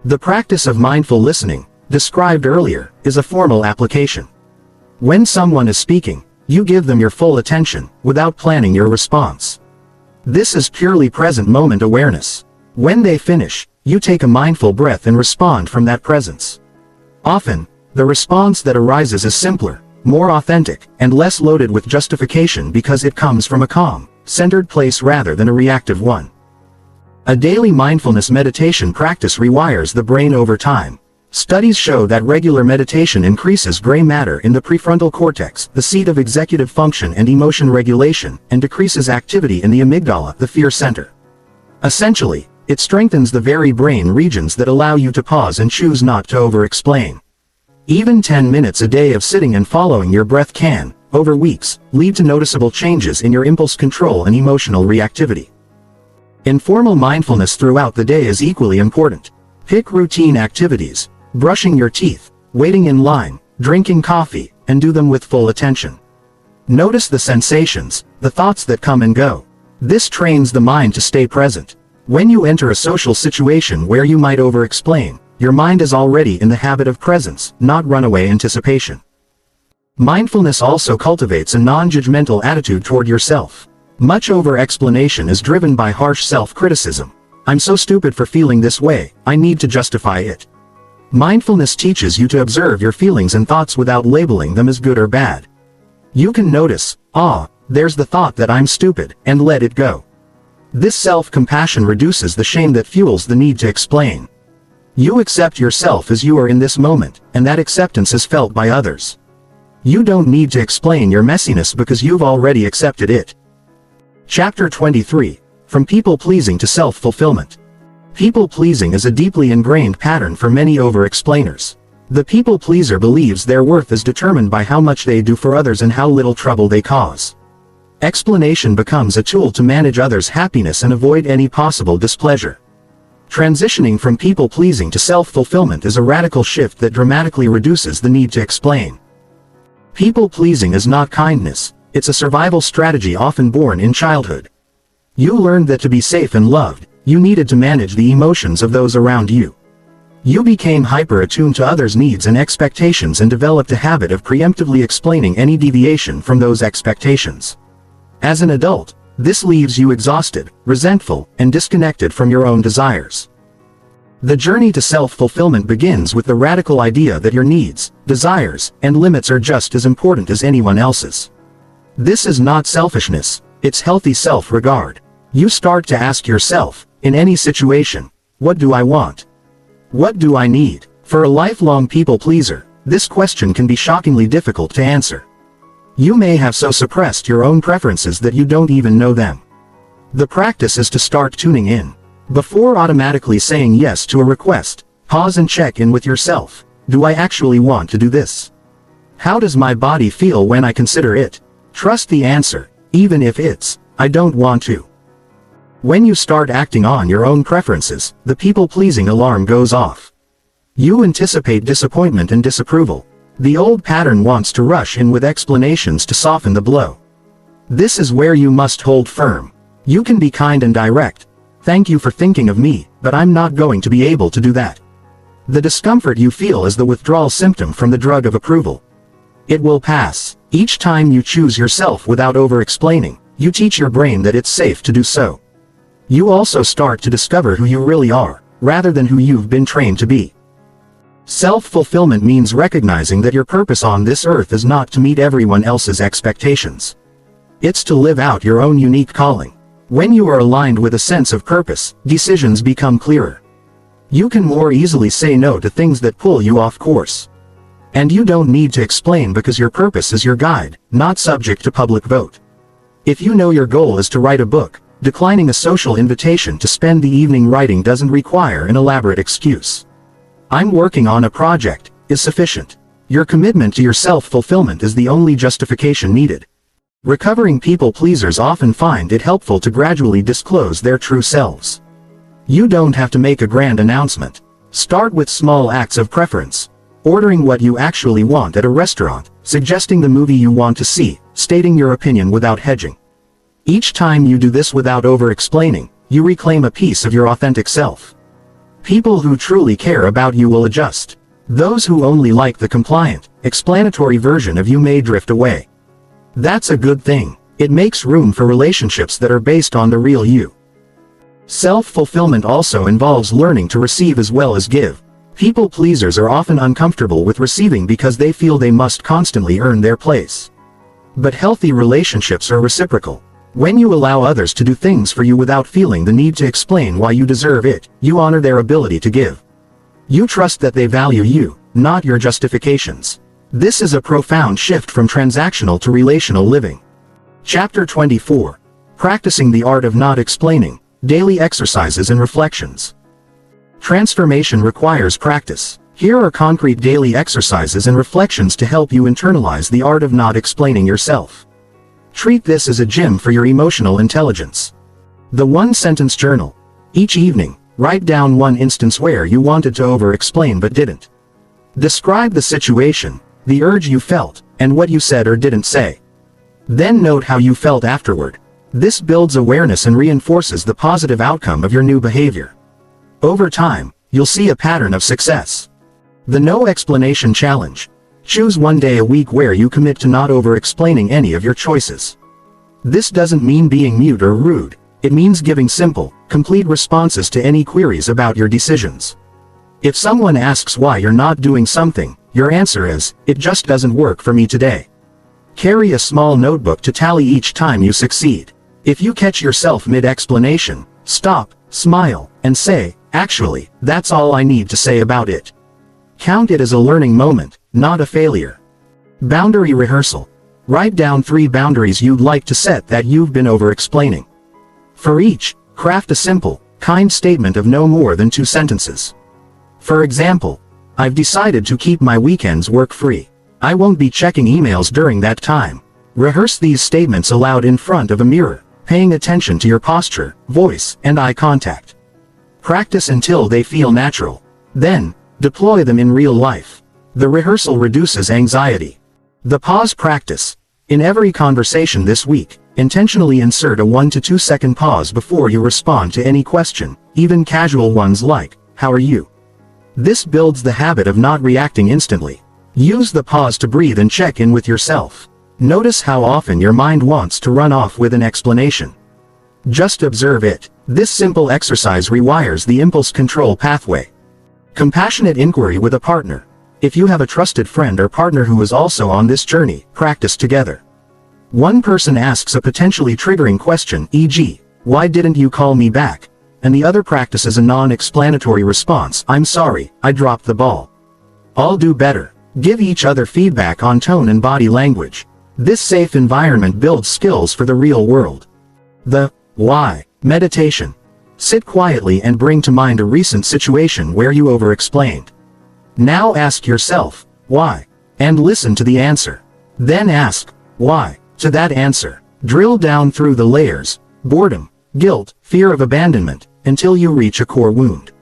The practice of mindful listening, described earlier, is a formal application. When someone is speaking, you give them your full attention, without planning your response. This is purely present moment awareness. When they finish, you take a mindful breath and respond from that presence. Often, the response that arises is simpler, more authentic, and less loaded with justification because it comes from a calm, centered place rather than a reactive one. A daily mindfulness meditation practice rewires the brain over time. Studies show that regular meditation increases gray matter in the prefrontal cortex, the seat of executive function and emotion regulation, and decreases activity in the amygdala, the fear center. Essentially, it strengthens the very brain regions that allow you to pause and choose not to over-explain. Even 10 minutes a day of sitting and following your breath can, over weeks, lead to noticeable changes in your impulse control and emotional reactivity. Informal mindfulness throughout the day is equally important. Pick routine activities. Brushing your teeth, waiting in line, drinking coffee, and do them with full attention. Notice the sensations, the thoughts that come and go. This trains the mind to stay present. When you enter a social situation where you might over-explain, your mind is already in the habit of presence, not runaway anticipation. Mindfulness also cultivates a non-judgmental attitude toward yourself. Much over-explanation is driven by harsh self-criticism. I'm so stupid for feeling this way, I need to justify it. Mindfulness teaches you to observe your feelings and thoughts without labeling them as good or bad. You can notice, there's the thought that I'm stupid, and let it go. This self-compassion reduces the shame that fuels the need to explain. You accept yourself as you are in this moment, and that acceptance is felt by others. You don't need to explain your messiness because you've already accepted it. Chapter 23. From people-pleasing to self-fulfillment. People-pleasing is a deeply ingrained pattern for many over-explainers. The people-pleaser believes their worth is determined by how much they do for others and how little trouble they cause. Explanation becomes a tool to manage others' happiness and avoid any possible displeasure. Transitioning from people-pleasing to self-fulfillment is a radical shift that dramatically reduces the need to explain. People-pleasing is not kindness, it's a survival strategy often born in childhood. You learned that to be safe and loved, you needed to manage the emotions of those around you. You became hyper-attuned to others' needs and expectations and developed a habit of preemptively explaining any deviation from those expectations. As an adult, this leaves you exhausted, resentful, and disconnected from your own desires. The journey to self-fulfillment begins with the radical idea that your needs, desires, and limits are just as important as anyone else's. This is not selfishness, it's healthy self-regard. You start to ask yourself, in any situation, what do I want? What do I need? For a lifelong people-pleaser, this question can be shockingly difficult to answer. You may have so suppressed your own preferences that you don't even know them. The practice is to start tuning in. Before automatically saying yes to a request, pause and check in with yourself. Do I actually want to do this? How does my body feel when I consider it? Trust the answer, even if it's, I don't want to. When you start acting on your own preferences, the people-pleasing alarm goes off. You anticipate disappointment and disapproval. The old pattern wants to rush in with explanations to soften the blow. This is where you must hold firm. You can be kind and direct. Thank you for thinking of me, but I'm not going to be able to do that. The discomfort you feel is the withdrawal symptom from the drug of approval. It will pass. Each time you choose yourself without over-explaining, you teach your brain that it's safe to do so. You also start to discover who you really are, rather than who you've been trained to be. Self-fulfillment means recognizing that your purpose on this earth is not to meet everyone else's expectations. It's to live out your own unique calling. When you are aligned with a sense of purpose, decisions become clearer. You can more easily say no to things that pull you off course. And you don't need to explain because your purpose is your guide, not subject to public vote. If you know your goal is to write a book, declining a social invitation to spend the evening writing doesn't require an elaborate excuse. I'm working on a project is sufficient. Your commitment to your self-fulfillment is the only justification needed. Recovering people-pleasers often find it helpful to gradually disclose their true selves. You don't have to make a grand announcement. Start with small acts of preference. Ordering what you actually want at a restaurant, suggesting the movie you want to see, stating your opinion without hedging. Each time you do this without over-explaining, you reclaim a piece of your authentic self. People who truly care about you will adjust. Those who only like the compliant, explanatory version of you may drift away. That's a good thing. It makes room for relationships that are based on the real you. Self-fulfillment also involves learning to receive as well as give. People-pleasers are often uncomfortable with receiving because they feel they must constantly earn their place. But healthy relationships are reciprocal. When you allow others to do things for you without feeling the need to explain why you deserve it, you honor their ability to give. You trust that they value you, not your justifications. This is a profound shift from transactional to relational living. Chapter 24. Practicing the Art of Not Explaining, Daily Exercises and Reflections. Transformation requires practice. Here are concrete daily exercises and reflections to help you internalize the art of not explaining yourself. Treat this as a gym for your emotional intelligence. The one-sentence journal. Each evening, write down one instance where you wanted to over-explain but didn't. Describe the situation, the urge you felt, and what you said or didn't say. Then note how you felt afterward. This builds awareness and reinforces the positive outcome of your new behavior. Over time, you'll see a pattern of success. The No Explanation Challenge. Choose one day a week where you commit to not over-explaining any of your choices. This doesn't mean being mute or rude. It means giving simple, complete responses to any queries about your decisions. If someone asks why you're not doing something, your answer is, "It just doesn't work for me today." Carry a small notebook to tally each time you succeed. If you catch yourself mid-explanation, stop, smile, and say, "Actually, that's all I need to say about it." Count it as a learning moment, not a failure. Boundary rehearsal. Write down 3 boundaries you'd like to set that you've been over-explaining. For each, craft a simple, kind statement of no more than 2 sentences. For example, I've decided to keep my weekends work-free. I won't be checking emails during that time. Rehearse these statements aloud in front of a mirror, paying attention to your posture, voice, and eye contact. Practice until they feel natural. Then, deploy them in real life. The rehearsal reduces anxiety. The pause practice. In every conversation this week, intentionally insert a 1 to 2 second pause before you respond to any question, even casual ones like, "How are you?" This builds the habit of not reacting instantly. Use the pause to breathe and check in with yourself. Notice how often your mind wants to run off with an explanation. Just observe it. This simple exercise rewires the impulse control pathway. Compassionate inquiry with a partner. If you have a trusted friend or partner who is also on this journey, practice together. One person asks a potentially triggering question, e.g., "Why didn't you call me back?" And the other practices a non-explanatory response, "I'm sorry, I dropped the ball." All do better. Give each other feedback on tone and body language. This safe environment builds skills for the real world. The why meditation. Sit quietly and bring to mind a recent situation where you over-explained. Now ask yourself, why? And listen to the answer. Then ask, why? To that answer. Drill down through the layers, boredom, guilt, fear of abandonment, until you reach a core wound.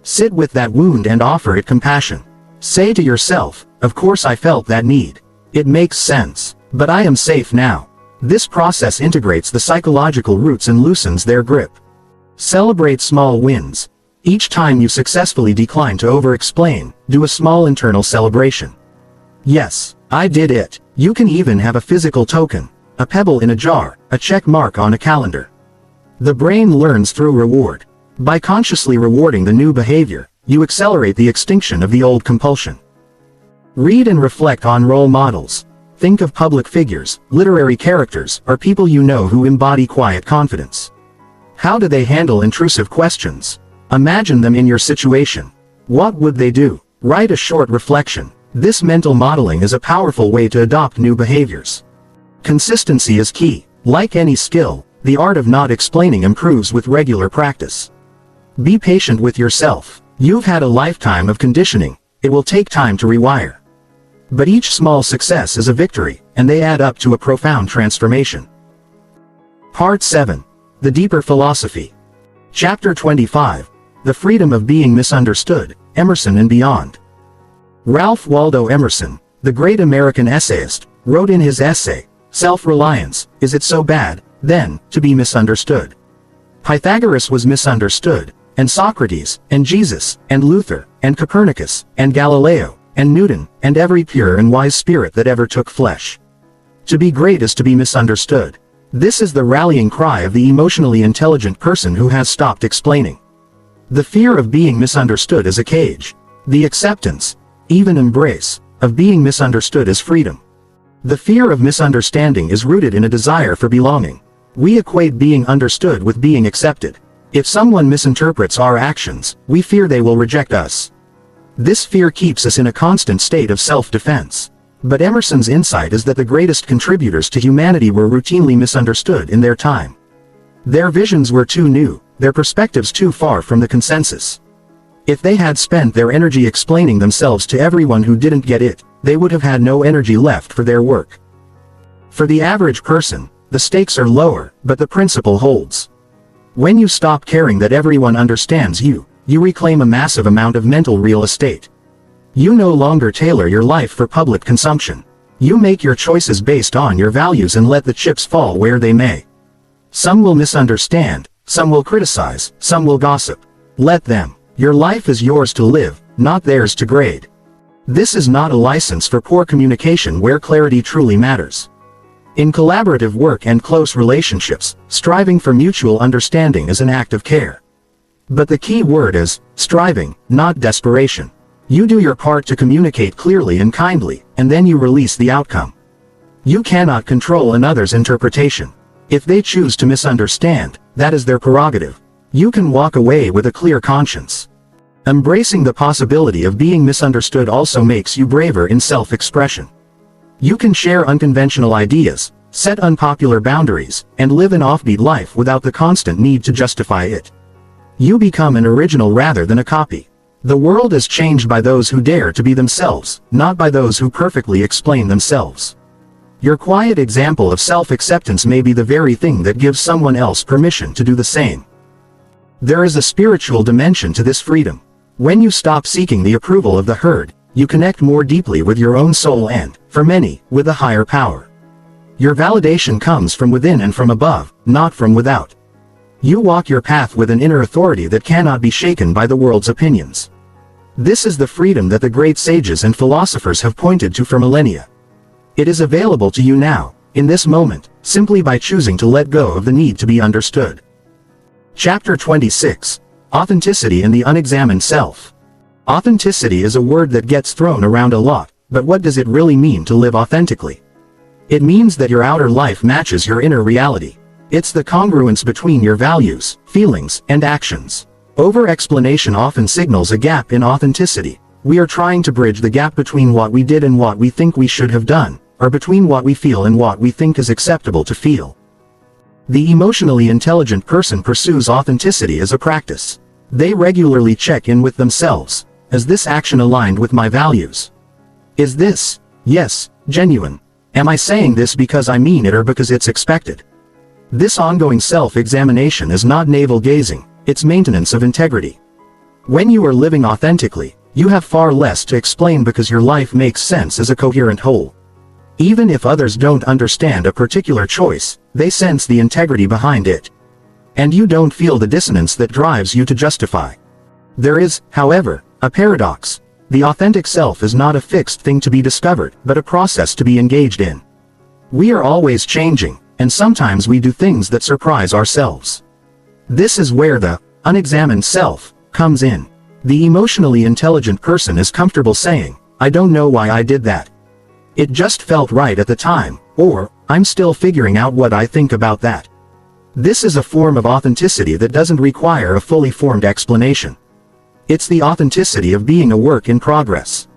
Sit with that wound and offer it compassion. Say to yourself, "Of course I felt that need. It makes sense. But I am safe now." This process integrates the psychological roots and loosens their grip. Celebrate small wins. Each time you successfully decline to over-explain, do a small internal celebration. Yes, I did it. You can even have a physical token, a pebble in a jar, a check mark on a calendar. The brain learns through reward. By consciously rewarding the new behavior, you accelerate the extinction of the old compulsion. Read and reflect on role models. Think of public figures, literary characters, or people you know who embody quiet confidence. How do they handle intrusive questions? Imagine them in your situation. What would they do? Write a short reflection. This mental modeling is a powerful way to adopt new behaviors. Consistency is key. Like any skill, the art of not explaining improves with regular practice. Be patient with yourself. You've had a lifetime of conditioning. It will take time to rewire. But each small success is a victory, and they add up to a profound transformation. Part 7. The Deeper Philosophy. Chapter 25. The Freedom of Being Misunderstood, Emerson and Beyond. Ralph Waldo Emerson, the great American essayist, wrote in his essay, Self-Reliance, Is It So Bad, Then, to Be Misunderstood? Pythagoras was misunderstood, and Socrates, and Jesus, and Luther, and Copernicus, and Galileo, and Newton, and every pure and wise spirit that ever took flesh. To be great is to be misunderstood. This is the rallying cry of the emotionally intelligent person who has stopped explaining. The fear of being misunderstood is a cage. The acceptance, even embrace, of being misunderstood is freedom. The fear of misunderstanding is rooted in a desire for belonging. We equate being understood with being accepted. If someone misinterprets our actions, we fear they will reject us. This fear keeps us in a constant state of self-defense. But Emerson's insight is that the greatest contributors to humanity were routinely misunderstood in their time. Their visions were too new, their perspectives too far from the consensus. If they had spent their energy explaining themselves to everyone who didn't get it, they would have had no energy left for their work. For the average person, the stakes are lower, but the principle holds. When you stop caring that everyone understands you, you reclaim a massive amount of mental real estate. You no longer tailor your life for public consumption. You make your choices based on your values and let the chips fall where they may. Some will misunderstand, some will criticize, some will gossip. Let them. Your life is yours to live, not theirs to grade. This is not a license for poor communication where clarity truly matters. In collaborative work and close relationships, striving for mutual understanding is an act of care. But the key word is striving, not desperation. You do your part to communicate clearly and kindly, and then you release the outcome. You cannot control another's interpretation. If they choose to misunderstand, that is their prerogative. You can walk away with a clear conscience. Embracing the possibility of being misunderstood also makes you braver in self-expression. You can share unconventional ideas, set unpopular boundaries, and live an offbeat life without the constant need to justify it. You become an original rather than a copy. The world is changed by those who dare to be themselves, not by those who perfectly explain themselves. Your quiet example of self-acceptance may be the very thing that gives someone else permission to do the same. There is a spiritual dimension to this freedom. When you stop seeking the approval of the herd, you connect more deeply with your own soul and, for many, with a higher power. Your validation comes from within and from above, not from without. You walk your path with an inner authority that cannot be shaken by the world's opinions. This is the freedom that the great sages and philosophers have pointed to for millennia. It is available to you now, in this moment, simply by choosing to let go of the need to be understood. Chapter 26. Authenticity and the Unexamined Self. Authenticity is a word that gets thrown around a lot, but what does it really mean to live authentically? It means that your outer life matches your inner reality. It's the congruence between your values, feelings, and actions. Over-explanation often signals a gap in authenticity. We are trying to bridge the gap between what we did and what we think we should have done, or between what we feel and what we think is acceptable to feel. The emotionally intelligent person pursues authenticity as a practice. They regularly check in with themselves. Is this action aligned with my values? Is this, yes, genuine? Am I saying this because I mean it or because it's expected? This ongoing self-examination is not navel-gazing, it's maintenance of integrity. When you are living authentically, you have far less to explain because your life makes sense as a coherent whole. Even if others don't understand a particular choice, they sense the integrity behind it. And you don't feel the dissonance that drives you to justify. There is, however, a paradox. The authentic self is not a fixed thing to be discovered, but a process to be engaged in. We are always changing, and sometimes we do things that surprise ourselves. This is where the unexamined self comes in. The emotionally intelligent person is comfortable saying, I don't know why I did that. It just felt right at the time, or, I'm still figuring out what I think about that. This is a form of authenticity that doesn't require a fully formed explanation. It's the authenticity of being a work in progress.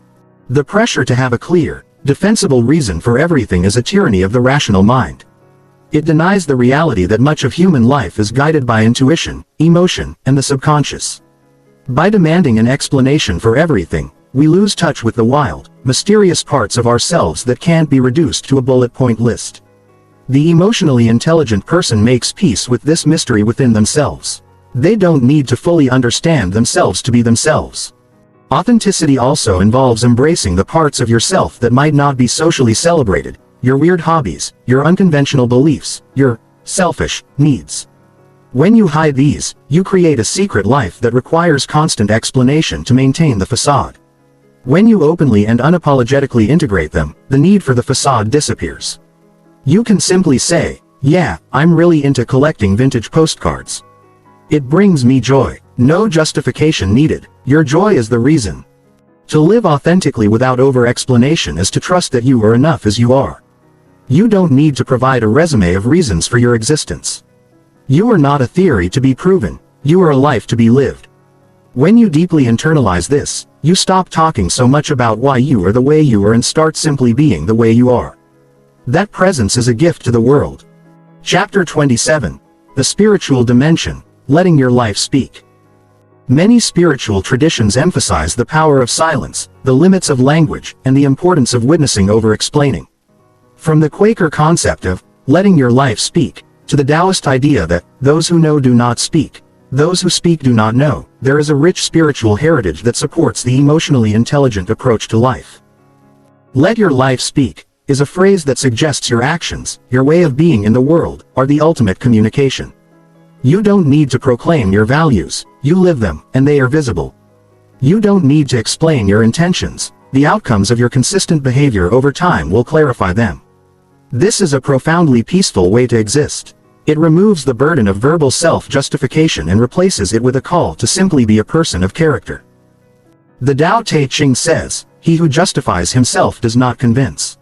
The pressure to have a clear, defensible reason for everything is a tyranny of the rational mind. It denies the reality that much of human life is guided by intuition, emotion, and the subconscious. By demanding an explanation for everything, we lose touch with the wild, mysterious parts of ourselves that can't be reduced to a bullet point list. The emotionally intelligent person makes peace with this mystery within themselves. They don't need to fully understand themselves to be themselves. Authenticity also involves embracing the parts of yourself that might not be socially celebrated, your weird hobbies, your unconventional beliefs, your selfish needs. When you hide these, you create a secret life that requires constant explanation to maintain the facade. When you openly and unapologetically integrate them, the need for the facade disappears. You can simply say, yeah, I'm really into collecting vintage postcards. It brings me joy. No justification needed. Your joy is the reason. To live authentically without over-explanation is to trust that you are enough as you are. You don't need to provide a resume of reasons for your existence. You are not a theory to be proven. You are a life to be lived. When you deeply internalize this, you stop talking so much about why you are the way you are and start simply being the way you are. That presence is a gift to the world. Chapter 27. The Spiritual Dimension. Letting your life speak. Many spiritual traditions emphasize the power of silence, the limits of language, and the importance of witnessing over explaining. From the Quaker concept of letting your life speak, to the Taoist idea that those who know do not speak, those who speak do not know, there is a rich spiritual heritage that supports the emotionally intelligent approach to life. Let your life speak is a phrase that suggests your actions, your way of being in the world, are the ultimate communication. You don't need to proclaim your values, you live them, and they are visible. You don't need to explain your intentions, the outcomes of your consistent behavior over time will clarify them. This is a profoundly peaceful way to exist. It removes the burden of verbal self-justification and replaces it with a call to simply be a person of character. The Tao Te Ching says, he who justifies himself does not convince.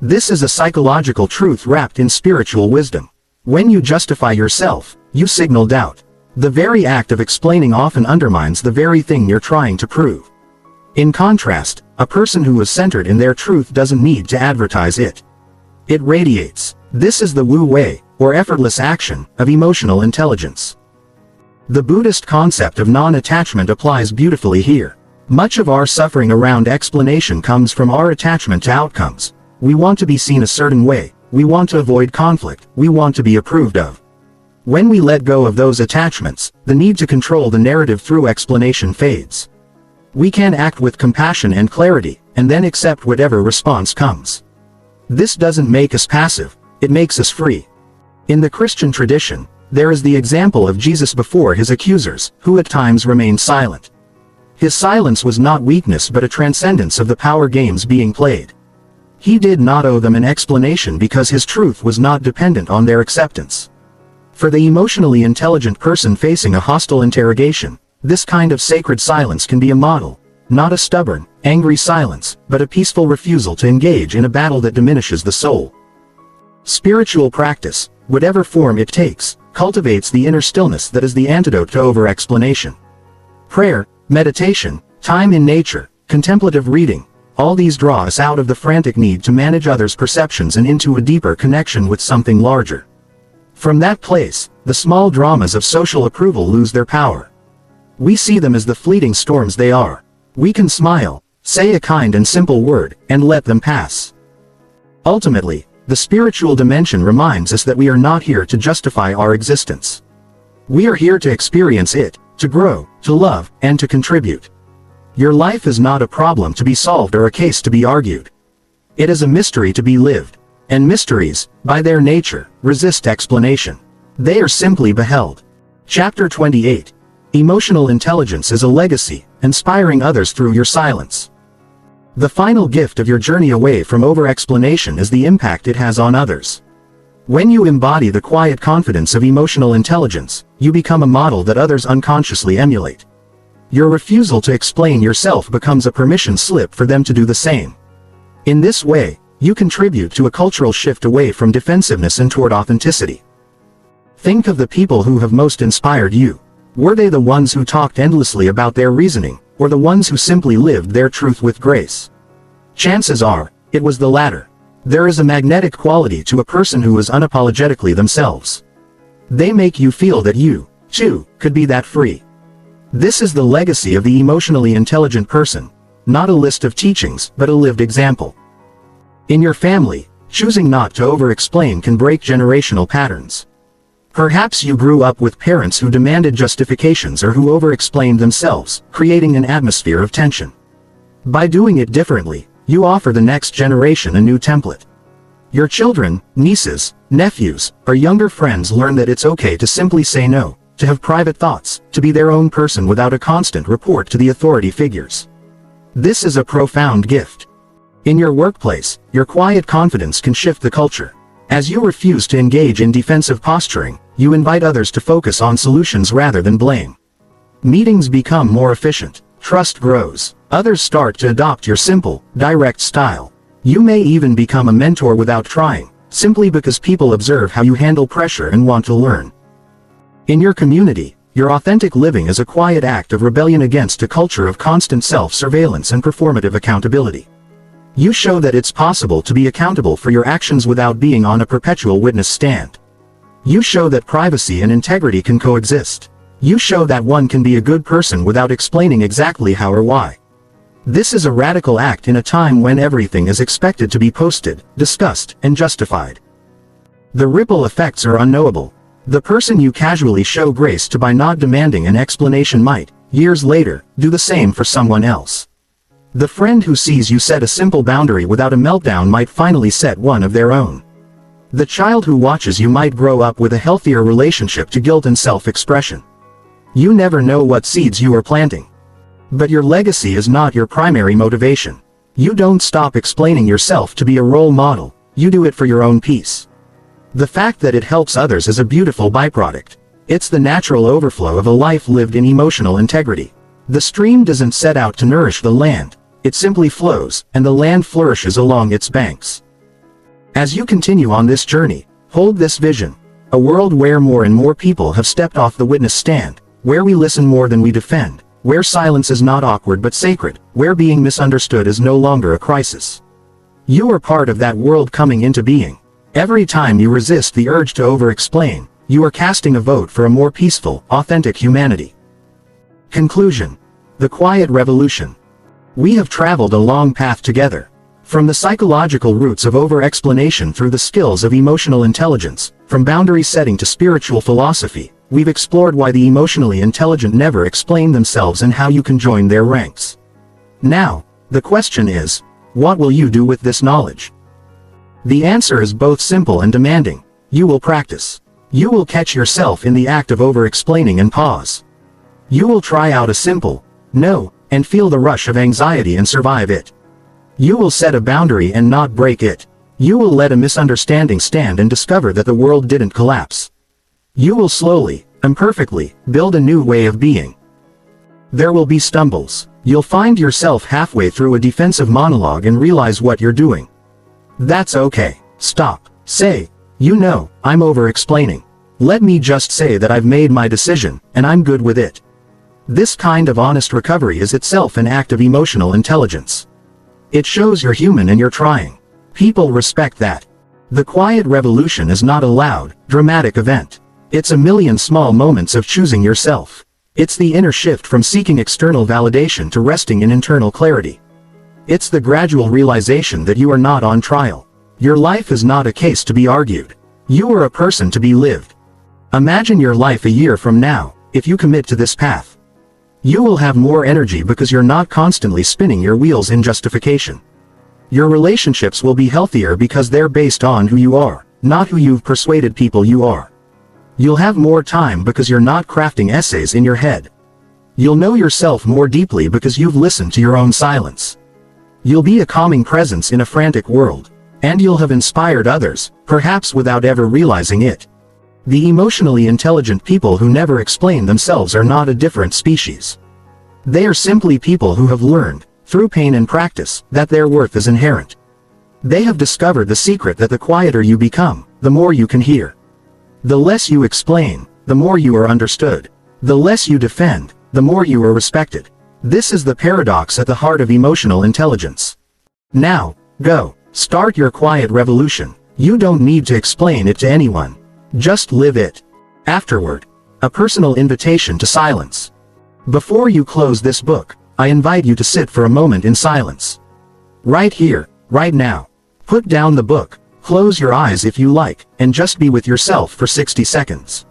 This is a psychological truth wrapped in spiritual wisdom. When you justify yourself, you signal doubt. The very act of explaining often undermines the very thing you're trying to prove. In contrast, a person who is centered in their truth doesn't need to advertise it. It radiates. This is the Wu Wei, or effortless action, of emotional intelligence. The Buddhist concept of non-attachment applies beautifully here. Much of our suffering around explanation comes from our attachment to outcomes. We want to be seen a certain way, we want to avoid conflict, we want to be approved of. When we let go of those attachments, the need to control the narrative through explanation fades. We can act with compassion and clarity, and then accept whatever response comes. This doesn't make us passive, it makes us free. In the Christian tradition, there is the example of Jesus before his accusers, who at times remained silent. His silence was not weakness but a transcendence of the power games being played. He did not owe them an explanation because his truth was not dependent on their acceptance. For the emotionally intelligent person facing a hostile interrogation, this kind of sacred silence can be a model, not a stubborn, angry silence, but a peaceful refusal to engage in a battle that diminishes the soul. Spiritual practice, whatever form it takes, cultivates the inner stillness that is the antidote to over-explanation. Prayer, meditation, time in nature, contemplative reading, all these draw us out of the frantic need to manage others' perceptions and into a deeper connection with something larger. From that place, the small dramas of social approval lose their power. We see them as the fleeting storms they are. We can smile, say a kind and simple word, and let them pass. Ultimately, the spiritual dimension reminds us that we are not here to justify our existence. We are here to experience it, to grow, to love, and to contribute. Your life is not a problem to be solved or a case to be argued. It is a mystery to be lived. And mysteries, by their nature, resist explanation. They are simply beheld. Chapter 28. Emotional intelligence is a legacy, inspiring others through your silence. The final gift of your journey away from over-explanation is the impact it has on others. When you embody the quiet confidence of emotional intelligence, you become a model that others unconsciously emulate. Your refusal to explain yourself becomes a permission slip for them to do the same. In this way, you contribute to a cultural shift away from defensiveness and toward authenticity. Think of the people who have most inspired you. Were they the ones who talked endlessly about their reasoning, or the ones who simply lived their truth with grace? Chances are, it was the latter. There is a magnetic quality to a person who is unapologetically themselves. They make you feel that you, too, could be that free. This is the legacy of the emotionally intelligent person, not a list of teachings, but a lived example. In your family, choosing not to over-explain can break generational patterns. Perhaps you grew up with parents who demanded justifications or who over-explained themselves, creating an atmosphere of tension. By doing it differently, you offer the next generation a new template. Your children, nieces, nephews, or younger friends learn that it's okay to simply say no, to have private thoughts, to be their own person without a constant report to the authority figures. This is a profound gift. In your workplace, your quiet confidence can shift the culture. As you refuse to engage in defensive posturing, you invite others to focus on solutions rather than blame. Meetings become more efficient. Trust grows. Others start to adopt your simple, direct style. You may even become a mentor without trying, simply because people observe how you handle pressure and want to learn. In your community, your authentic living is a quiet act of rebellion against a culture of constant self-surveillance and performative accountability. You show that it's possible to be accountable for your actions without being on a perpetual witness stand. You show that privacy and integrity can coexist. You show that one can be a good person without explaining exactly how or why. This is a radical act in a time when everything is expected to be posted, discussed, and justified. The ripple effects are unknowable. The person you casually show grace to by not demanding an explanation might, years later, do the same for someone else. The friend who sees you set a simple boundary without a meltdown might finally set one of their own. The child who watches you might grow up with a healthier relationship to guilt and self-expression. You never know what seeds you are planting. But your legacy is not your primary motivation. You don't stop explaining yourself to be a role model, you do it for your own peace. The fact that it helps others is a beautiful byproduct. It's the natural overflow of a life lived in emotional integrity. The stream doesn't set out to nourish the land, it simply flows, and the land flourishes along its banks. As you continue on this journey, hold this vision: a world where more and more people have stepped off the witness stand, where we listen more than we defend, where silence is not awkward but sacred, where being misunderstood is no longer a crisis. You are part of that world coming into being. Every time you resist the urge to over-explain, you are casting a vote for a more peaceful, authentic humanity. Conclusion. The Quiet Revolution. We have traveled a long path together. From the psychological roots of over-explanation through the skills of emotional intelligence, from boundary setting to spiritual philosophy, we've explored why the emotionally intelligent never explain themselves and how you can join their ranks. Now, the question is, what will you do with this knowledge? The answer is both simple and demanding. You will practice. You will catch yourself in the act of over-explaining and pause. You will try out a simple no, and feel the rush of anxiety and survive it. You will set a boundary and not break it. You will let a misunderstanding stand and discover that the world didn't collapse. You will slowly, imperfectly, build a new way of being. There will be stumbles. You'll find yourself halfway through a defensive monologue and realize what you're doing. That's okay. Stop. Say, you know, I'm over-explaining. Let me just say that I've made my decision, and I'm good with it. This kind of honest recovery is itself an act of emotional intelligence. It shows you're human and you're trying. People respect that. The Quiet Revolution is not a loud, dramatic event. It's a million small moments of choosing yourself. It's the inner shift from seeking external validation to resting in internal clarity. It's the gradual realization that you are not on trial. Your life is not a case to be argued. You are a person to be lived. Imagine your life a year from now, if you commit to this path. You will have more energy because you're not constantly spinning your wheels in justification. Your relationships will be healthier because they're based on who you are, not who you've persuaded people you are. You'll have more time because you're not crafting essays in your head. You'll know yourself more deeply because you've listened to your own silence. You'll be a calming presence in a frantic world, and you'll have inspired others, perhaps without ever realizing it. The emotionally intelligent people who never explain themselves are not a different species. They are simply people who have learned, through pain and practice, that their worth is inherent. They have discovered the secret that the quieter you become, the more you can hear. The less you explain, the more you are understood. The less you defend, the more you are respected. This is the paradox at the heart of emotional intelligence. Now, go. Start your quiet revolution. You don't need to explain it to anyone. Just live it. Afterward, a personal invitation to silence. Before you close this book, I invite you to sit for a moment in silence. Right here, right now. Put down the book, close your eyes if you like, and just be with yourself for 60 seconds.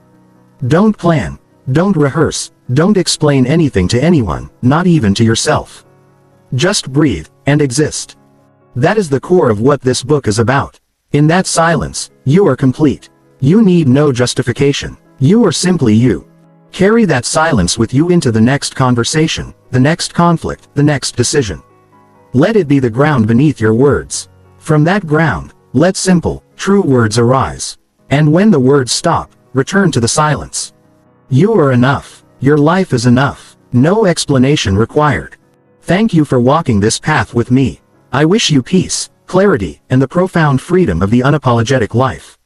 Don't plan, don't rehearse, don't explain anything to anyone, not even to yourself. Just breathe, and exist. That is the core of what this book is about. In that silence, you are complete. You need no justification. You are simply you. Carry that silence with you into the next conversation, the next conflict, the next decision. Let it be the ground beneath your words. From that ground, let simple, true words arise. And when the words stop, return to the silence. You are enough. Your life is enough. No explanation required. Thank you for walking this path with me. I wish you peace, clarity, and the profound freedom of the unapologetic life.